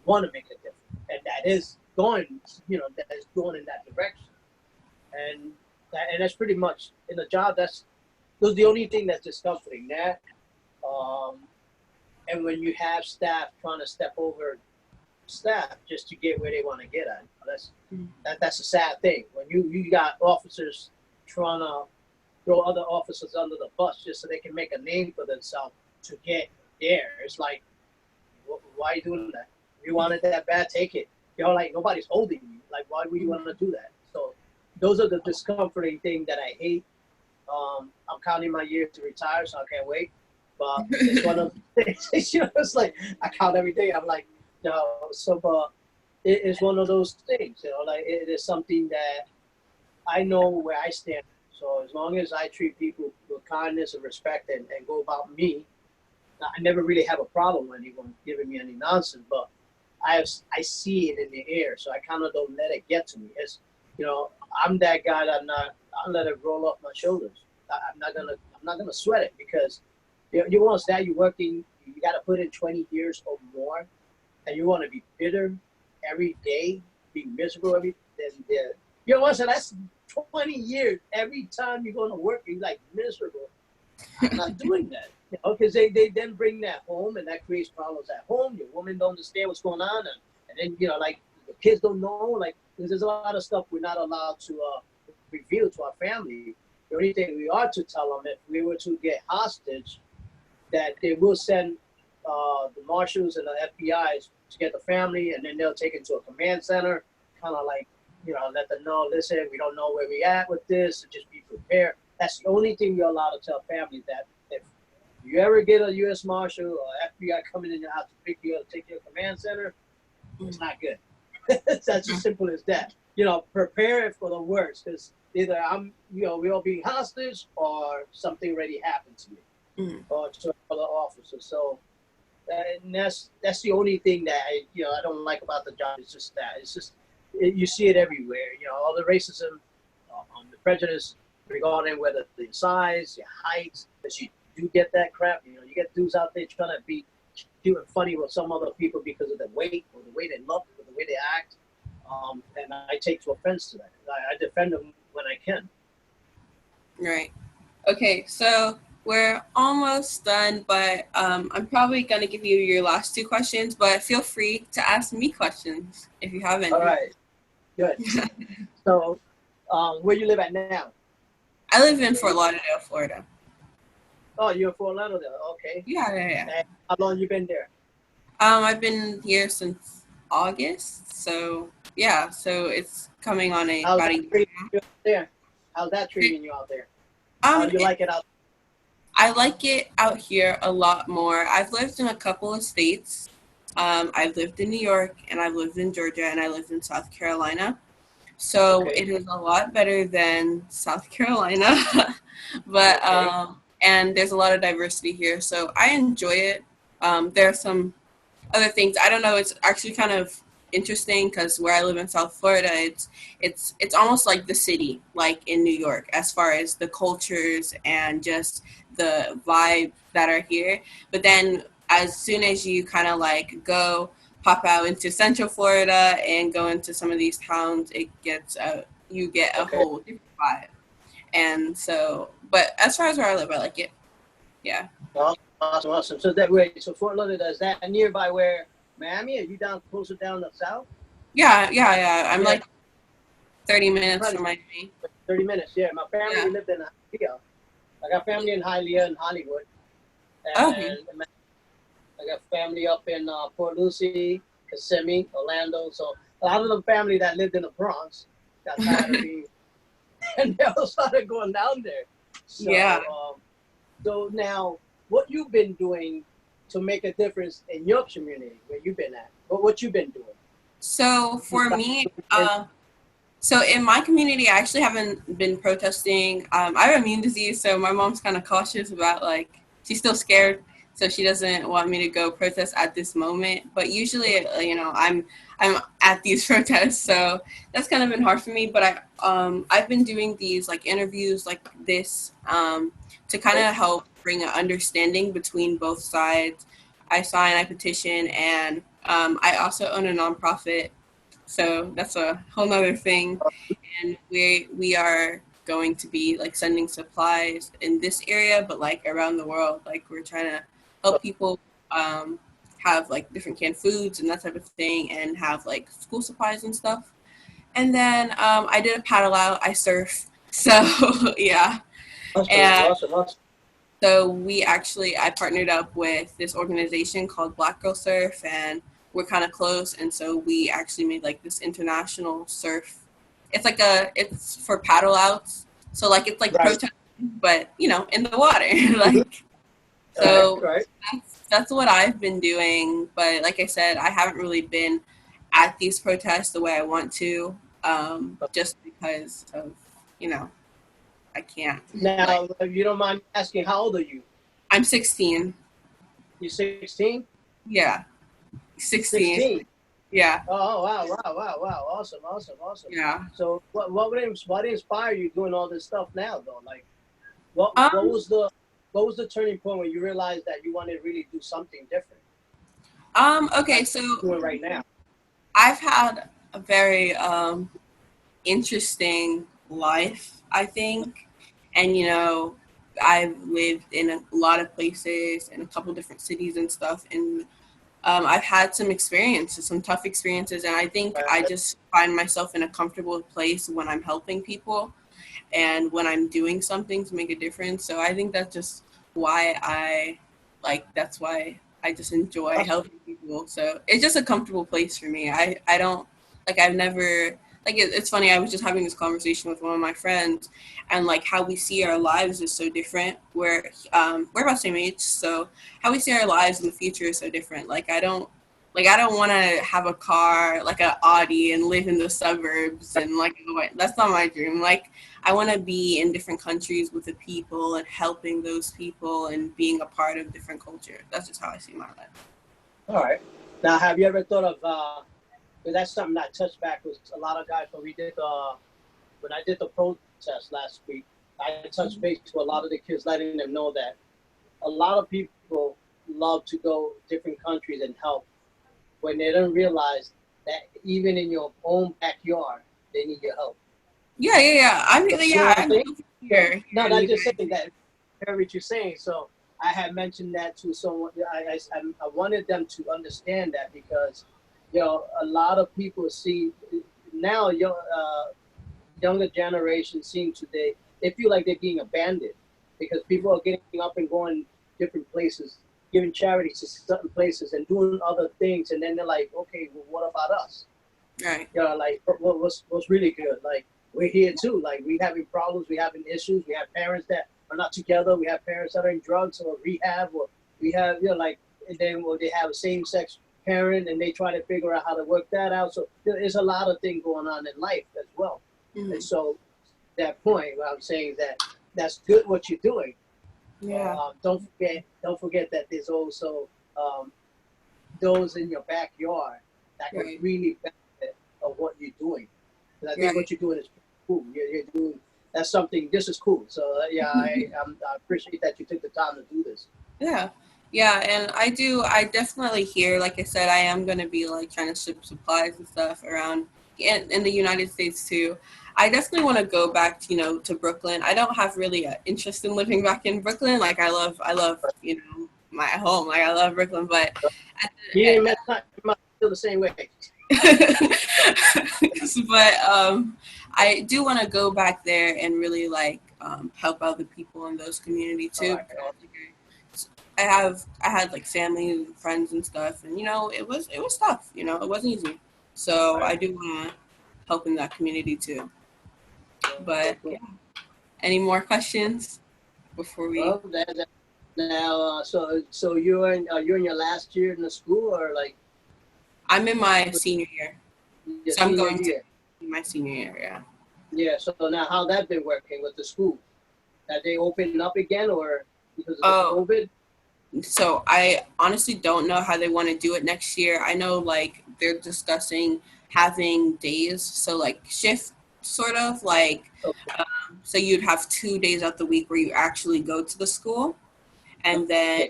want to make a difference, and that is going, you know, that is going in that direction, and that's pretty much in the job. That's the only thing that's discomforting. That, and when you have staff trying to step over staff just to get where they want to get at, that's a sad thing. When you got officers trying to throw other officers under the bus just so they can make a name for themselves to get there. It's like, why are you doing that? If you want it that bad, take it. You know, like nobody's holding you. Like, why would you want to do that? So those are the discomforting things that I hate. I'm counting my years to retire, so I can't wait. But it's one of the things, you know, it's like I count every day. I'm like, no, so but it's one of those things, you know, like it is something that I know where I stand. So as long as I treat people with kindness and respect and go about me, I never really have a problem with anyone giving me any nonsense. But I see it in the air, so I kind of don't let it get to me. It's, you know, I'm that guy that I'll let it roll off my shoulders. I'm not gonna sweat it because you want to say you're working, you got to put in 20 years or more, and you want to be bitter every day, be miserable every day. You know what I'm saying? That's 20 years. Every time you're going to work, you're like miserable. I'm not doing that. You know, because they then bring that home, and that creates problems at home. Your woman don't understand what's going on, and then, you know, like the kids don't know. Like, there's a lot of stuff we're not allowed to reveal to our family. The only thing we are to tell them, if we were to get hostage, that they will send the marshals and the FBI's to get the family, and then they'll take it to a command center, kind of like, you know, let them know, listen, we don't know where we at with this, so just be prepared. That's the only thing you're allowed to tell families, that if you ever get a U.S. Marshal or FBI coming in your house to pick you up, take you to a command center, it's not good. That's as simple as that. You know, prepare it for the worst, because either we all being hostage or something already happened to me or to other officers. So, and that's the only thing that I don't like about the job. It's just that you see it everywhere. You know, all the racism, the prejudice regarding whether the size, your height, because you do get that crap. You know, you get dudes out there trying to be cute and funny with some other people because of the weight or the way they look or the way they act. And I take offense to that. I defend them when I can. Right. Okay, so we're almost done, but I'm probably going to give you your last two questions, but feel free to ask me questions if you have any. All right. Good. So, where you live at now? I live in Fort Lauderdale, Florida. Oh, you're in Fort Lauderdale. Okay. Yeah. And how long you been there? I've been here since August, so yeah. So it's coming on about a year. There. How's that treating you out there? How do you like it out there? I like it out here a lot more. I've lived in a couple of states. I've lived in New York, and I've lived in Georgia, and I lived in South Carolina. So It is a lot better than South Carolina, but and there's a lot of diversity here, so I enjoy it. There are some other things. I don't know. It's actually kind of interesting because where I live in South Florida, it's almost like the city, like in New York, as far as the cultures and just the vibe that are here. But then as soon as you kind of like go pop out into Central Florida and go into some of these towns, it gets you get a Okay. whole different vibe. And so, but as far as where I live, I like it. Yeah. Awesome, awesome. So that way, so Fort Lauderdale, is that nearby where Miami? Are you down closer down the south? Yeah. I'm Yeah, like 30 minutes probably from Miami. 30 minutes. Yeah, my Yeah. family lived in Hialeah. I got family in Hialeah and Hollywood, Okay. and I got family up in Port Lucie, Kissimmee, Orlando. So a lot of the family that lived in the Bronx got tired of being, and they all started going down there. So, Yeah. so now, what you've been doing to make a difference in your community where you've been at? What you've been doing? So for me, so in my community, I actually haven't been protesting. I have immune disease, so my mom's kind of cautious about like she's still scared, so she doesn't want me to go protest at this moment. But usually, I'm at these protests, so that's kind of been hard for me. But I've been doing these like interviews like this to kind of help bring an understanding between both sides. I petition, and I also own a nonprofit, so that's a whole nother thing. And we are going to be like sending supplies in this area, but like around the world. Like we're trying to help people have like different canned foods and that type of thing, and have like school supplies and stuff. And then I did a paddle out. I surf, so yeah. Awesome, And awesome, awesome. so I partnered up with this organization called Black Girl Surf, and we're kind of close. And so we actually made like this international surf. It's for paddle outs. So like it's like Right, protest, but you know, in the water. mhm, Like so right. that's what I've been doing. But like I said, I haven't really been at these protests the way I want to, just because of you know I can't. Like Now, if you don't mind asking, how old are you? I'm 16. You 16? Yeah. 16. 16. Yeah. Oh, wow, wow, wow, wow. Awesome, awesome, awesome. Yeah. So what inspire you doing all this stuff now though? Like Um, what was the turning point when you realized that you wanted to really do something different? okay, Like so you're doing right now. I've had a very interesting life, I think. And, you know, I've lived in a lot of places in a couple different cities and stuff. And I've had some experiences, some tough experiences. And I think I Right. just find myself in a comfortable place when I'm helping people and when I'm doing something to make a difference. So I think that's just why that's why I just enjoy Awesome. helping people. So it's just a comfortable place for me. I don't I've never it's funny. I was just having this conversation with one of my friends, and like how we see our lives is so different. We're about the same age, so how we see our lives in the future is so different. I don't want to have a car like an Audi and live in the suburbs and like that's not my dream. Like I want to be in different countries with the people and helping those people and being a part of different culture. That's just how I see my life. All right. Now, have you ever thought of? Because that's something I touched back with a lot of guys when I did the protest last week. I touched base to a lot of the kids, letting them know that a lot of people love to go different countries and help when they don't realize that even in your own backyard, they need your help. Yeah. I So, really, you know yeah. what I'm I saying? moved So, here no, that's just illegally. saying that. I heard what you're saying. So I had mentioned that to someone. I wanted them to understand that because, a lot of people see now, younger generations seem to they feel like they're being abandoned because people are getting up and going different places, giving charities to certain places and doing other things, and then they're like, okay, well, what about us? Right. Like what's really good? Like we're here too. Like we having problems, we having issues. We have parents that are not together. We have parents that are in drugs or rehab, or we have and then they have a same sex parent and they try to figure out how to work that out. So there's a lot of things going on in life as well. And Hmm. so that point, what I'm saying is that that's good what you're doing. Yeah. Don't forget that there's also those in your backyard that could Right. really benefit of what you're doing. And I think Right. what you're doing is cool. You're doing that's something. This is cool. So yeah, I appreciate that you took the time to do this. Yeah. Yeah, and I definitely hear, like I said, I am going to be like trying to ship supplies and stuff around in the United States too. I definitely want to go back to, to Brooklyn. I don't have really an interest in living back in Brooklyn. Like I love, my home. Like I love Brooklyn, but at You ain't not feel the same way. but I do want to go back there and really like help out the people in those communities too. All right. I had like family and friends and stuff, and it was tough. It wasn't easy. So I do want to help in that community too. But yeah. Any more questions before we? Well, now, so you're in your last year in the school, or like? I'm in my senior year, so I'm going year. to my senior year. Yeah. Yeah. So now, how that been working with the school? Have they opened up again, or because of COVID? So I honestly don't know how they want to do it next year. I know like they're discussing having days, so like shift sort of like, Okay. So you'd have 2 days out the week where you actually go to the school, and then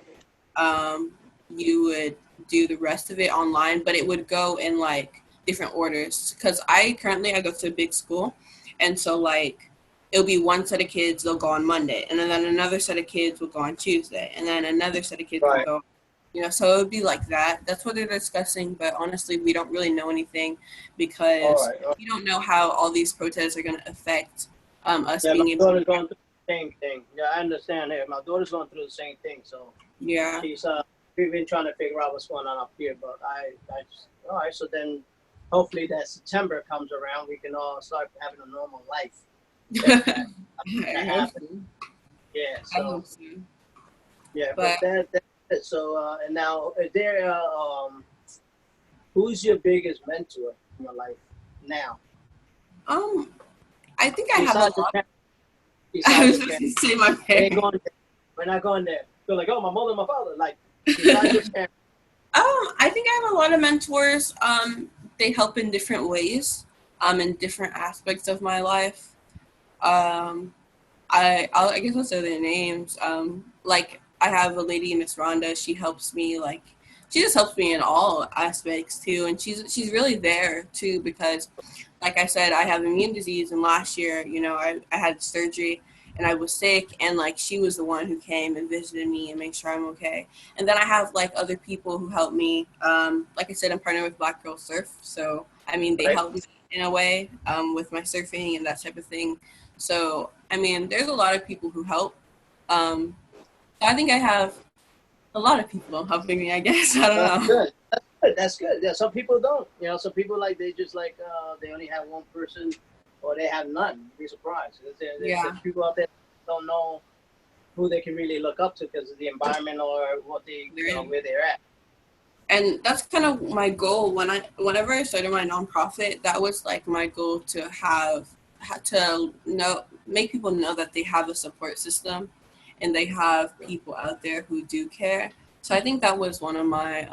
you would do the rest of it online, but it would go in like different orders. Because I go to a big school, and so like it'll be one set of kids, they'll go on Monday, and then another set of kids will go on Tuesday, and then another set of kids will go, so it would be like that. That's what they're discussing, but honestly, we don't really know anything because we don't know how all these protests are going to affect us being able to. My daughter's going through the same thing. Yeah, I understand it. My daughter's going through the same thing, so yeah. She's we've been trying to figure out what's going on up here, but I just, all right. So then, hopefully that September comes around, we can all start having a normal life. That happen. Yeah. So. Yeah, but that's it. So and now, is there who's your biggest mentor in your life now? I think I have a lot. I was just gonna say my parents. We're not going there. They're like, oh, my mother and my father. Like, besides your parents. I think I have a lot of mentors. They help in different ways, in different aspects of my life. I guess I'll say their names. Like I have a lady, Miss Rhonda. She helps me she just helps me in all aspects too, and she's really there too because, like I said, I have immune disease, and last year, I had surgery and I was sick, and like she was the one who came and visited me and made sure I'm okay. And then I have like other people who help me. Like I said, I'm partnered with Black Girl Surf, so I mean they help me in a way with my surfing and that type of thing. So I mean, there's a lot of people who help. So I think I have a lot of people helping me, I guess. I don't know. That's good. Yeah, some people don't. Some people they just they only have one person, or they have none. You'd be surprised. There's people out there don't know who they can really look up to because of the environment or what where they're at. And that's kind of my goal. Whenever I started my nonprofit, that was like my goal to make people know that they have a support system and they have people out there who do care. So I think that was one of my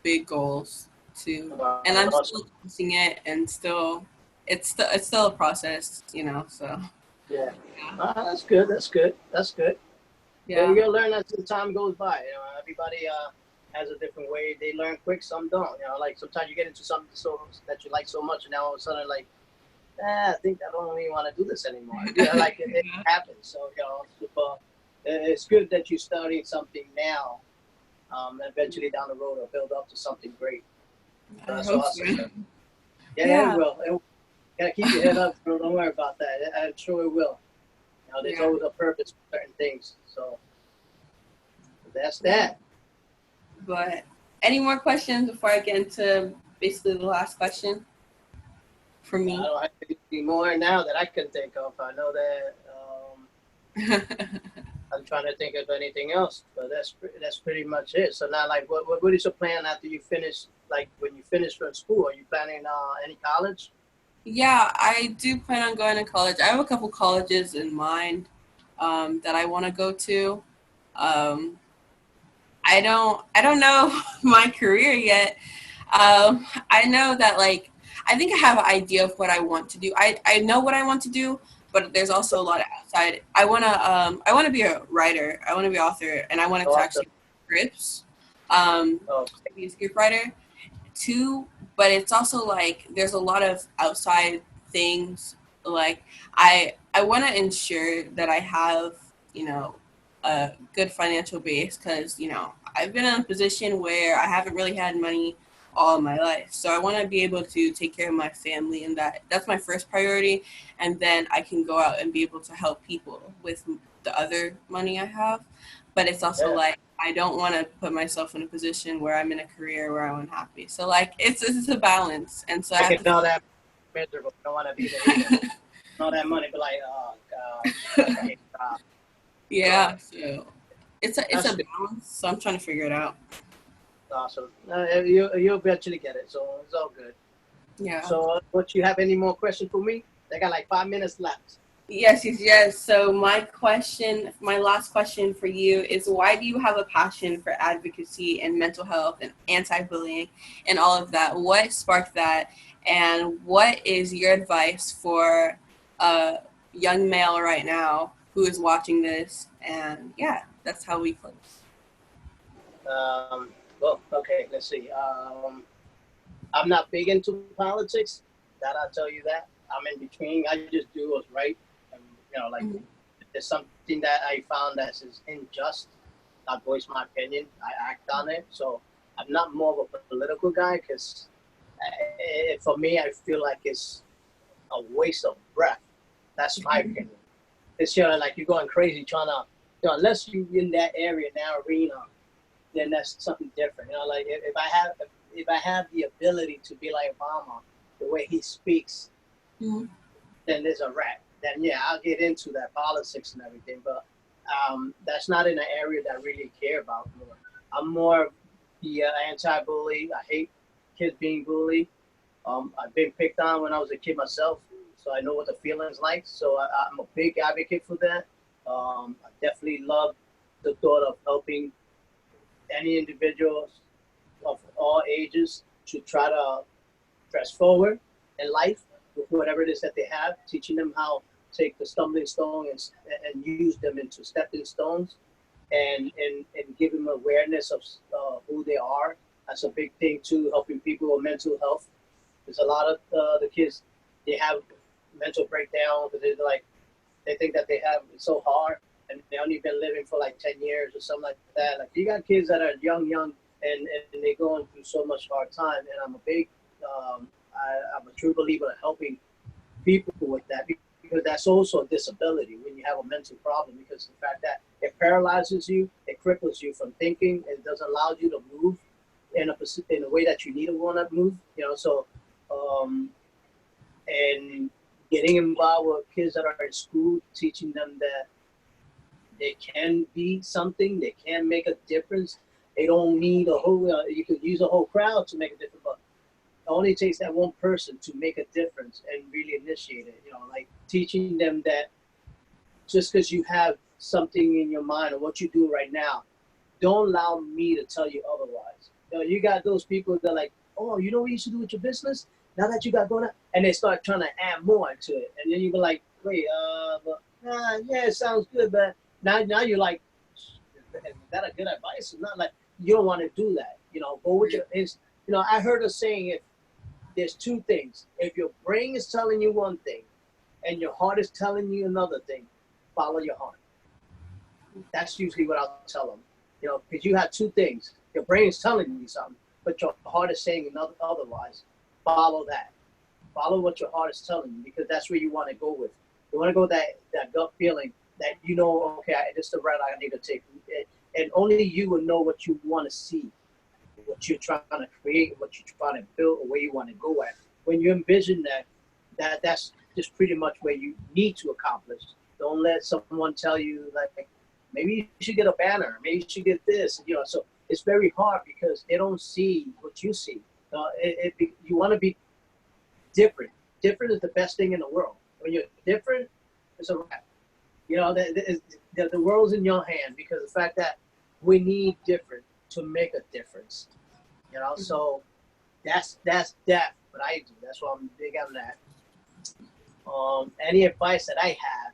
big goals too. And I'm still using it, and it's still a process, so. Yeah. That's good. Yeah. You'll learn as the time goes by. Everybody has a different way. They learn quick, some don't. Like sometimes you get into something that you like so much, and now all of a sudden I think I don't even want to do this anymore. It happens. So it's good that you're starting something now. Eventually down the road, will build up to something great. That's awesome. So. Yeah, it will. Gotta keep your head up. Don't worry about that. I'm sure it will. There's always a purpose for certain things. So that's that. But any more questions before I get into basically the last question for me? I don't have any more now that I can think of. I know that I'm trying to think of anything else, but that's pretty much it. So now, what is your plan after you finish? Like when you finish from school, are you planning any college? Yeah, I do plan on going to college. I have a couple colleges in mind that I want to go to. I don't know my career yet. I know that like I think I have an idea of what I want to do. I know what I want to do, but there's also a lot of outside. I wanna be a writer. I wanna be an author, and I wanted to Awesome. actually write scripts. Oh, To be a script writer too, but it's also like there's a lot of outside things. Like I want to ensure that I have a good financial base because I've been in a position where I haven't really had money all my life, so I want to be able to take care of my family, and that's my first priority, and then I can go out and be able to help people with the other money I have. But it's also yeah. like I don't want to put myself in a position where I'm in a career where I'm unhappy. So like it's a balance, and so I I have can to. know that miserable. Don't want to be there either. All that money, but like, oh god, like I hate the job. Yeah, So so it's that's a good. balance. So I'm trying to figure it out. Awesome. You'll eventually get it, so it's all good. Yeah. So, what you have any more questions for me? I got like 5 minutes left. Yes, yes, yes. So my last question for you is why do you have a passion for advocacy and mental health and anti-bullying and all of that? What sparked that? And what is your advice for a young male right now who is watching this? And yeah, that's how we close. Well, okay, let's see. I'm not big into politics. That I'll tell you that. I'm in between. I just do what's right. And, like Mhm. if there's something that I found that is unjust, I voice my opinion. I act on it. So I'm not more of a political guy because for me, I feel like it's a waste of breath. That's my opinion. It's like you're going crazy trying to, unless you in that area, that arena, then that's something different. Like if I have the ability to be like Obama, the way he speaks, Mhm. then there's a wrap. Then yeah, I'll get into that politics and everything, but that's not in an area that I really care about more. I'm more the anti-bully. I hate kids being bullied. I've been picked on when I was a kid myself, so I know what the feeling's like. So I'm a big advocate for that. I definitely love the thought of helping any individuals of all ages to try to press forward in life with whatever it is that they have, teaching them how to take the stumbling stone and use them into stepping stones and give them awareness of who they are. That's a big thing too, helping people with mental health. There's a lot of the kids, they have mental breakdown because they think that they have it so hard and they only been living for like 10 years or something like that. Like you got kids that are young, and they're going through so much hard time. And I'm a true believer in helping people with that because that's also a disability when you have a mental problem because the fact that it paralyzes you, it cripples you from thinking, it doesn't allow you to move in a way that you need to want to move. So um, and getting involved with kids that are in school, teaching them that they can be something, they can make a difference. They don't need a whole. You could use a whole crowd to make a difference, but it only takes that one person to make a difference and really initiate it. Like teaching them that just because you have something in your mind or what you do right now, don't allow me to tell you otherwise. You got those people that are like, oh, you know what you should do with your business? Now that you got going on, and they start trying to add more to it. And then you go like, wait, but, yeah, it sounds good, but now you're like, is that a good advice? It's not like you don't want to do that. Go with your, I heard a saying, if there's two things, if your brain is telling you one thing and your heart is telling you another thing, follow your heart. That's usually what I'll tell them. Because you have two things. Your brain is telling you something, but your heart is saying otherwise. Follow that. Follow what your heart is telling you because that's where you want to go with. You want to go that gut feeling that okay, this is the route I need to take. And only you will know what you want to see, what you're trying to create, what you're trying to build, or where you want to go at. When you envision that's just pretty much where you need to accomplish. Don't let someone tell you like maybe you should get a banner, maybe you should get this. So it's very hard because they don't see what you see. You want to be different. Different is the best thing in the world. When you're different, it's a wrap. The world's in your hand because the fact that we need different to make a difference. So That's that. What I do. That's why I'm big on that. Any advice that I have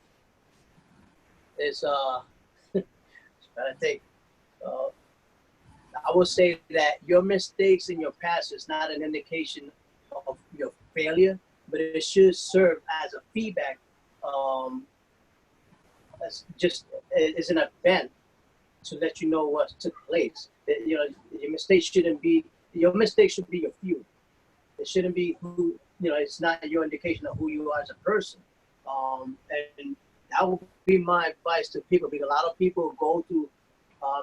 is I think uh, I would say that your mistakes in your past is not an indication of your failure, but it should serve as a feedback, um, as just as an event to let you know what took place. You know, your mistakes should be your fuel. It shouldn't be who, you know, it's not your indication of who you are as a person. And that would be my advice to people, because a lot of people go through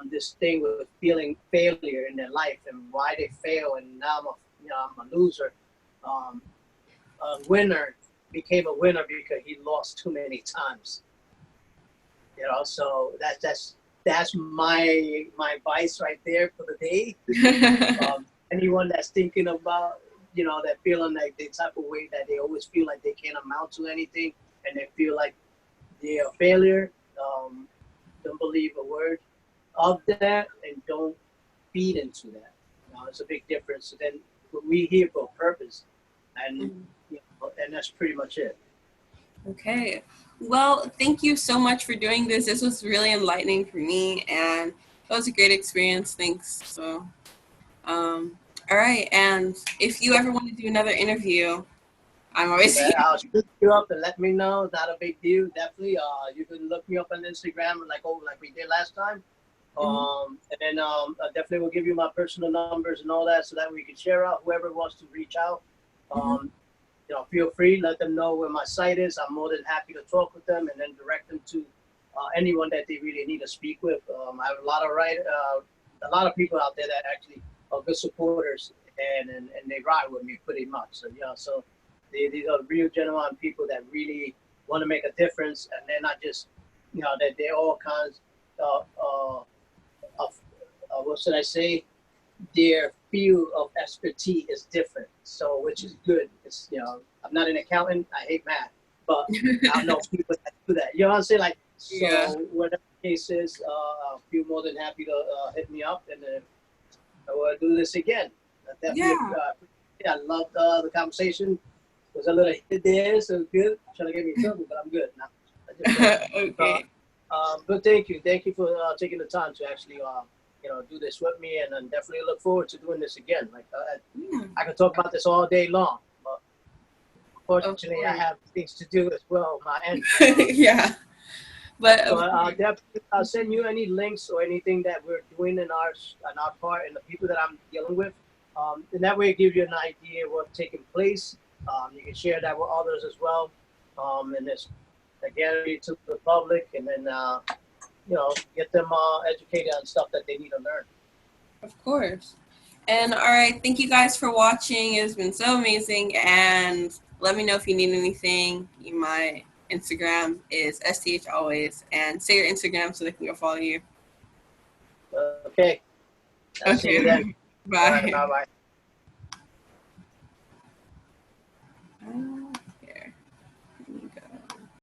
this thing with feeling failure in their life and why they fail. And now I'm a loser. Um, a winner became a winner because he lost too many times. You know, so that's my advice right there for the day. Anyone that's thinking about, you know, that feeling like the type of way that they always feel like they can't amount to anything and they feel like they're a failure, don't believe a word of that and don't feed into that. You know, it's a big difference. So then we here for a purpose, and you know, and that's pretty much it. Okay. Well, thank you so much for doing this. This was really enlightening for me, and it was a great experience. Thanks. So, all right. And if you ever want to do another interview, I'm always here. I'll shoot you up and let me know. Not a big deal. Definitely. You can look me up on Instagram like we did last time. And then I definitely will give you my personal numbers and all that so that we can share out whoever wants to reach out. You know, feel free, let them know where my site is. I'm more than happy to talk with them and then direct them to anyone that they really need to speak with. I have a lot of people out there that actually are good supporters and they ride with me pretty much. So yeah, so these are real genuine people that really want to make a difference, and they're not just, you know, that they're all kinds of what should I say? Their field of expertise is different, so which is good. It's, you know, I'm not an accountant. I hate math, but I know people that do that. You know what I'm saying? Like, so Yeah. whatever the case is, I'll feel more than happy to hit me up, and then we'll do this again. Definitely. I loved the conversation. It was a little hit there, so it's good. Trying to get me in trouble, but I'm good now. Okay. But thank you for taking the time to actually you know, do this with me, and then definitely look forward to doing this again. Like I could talk about this all day long, but unfortunately I have things to do as well on my end. Yeah. But So definitely I'll send you any links or anything that we're doing in our part and the people that I'm dealing with. And that way it gives you an idea of what's taking place. You can share that with others as well. And it's again to the public, and then you know, get them educated on stuff that they need to learn. of course. And all right, thank you guys for watching. It's been so amazing. And let me know if you need anything. My Instagram is STH always. And say your Instagram so they can go follow you. Okay. I'll see you then. Bye. All right, bye-bye.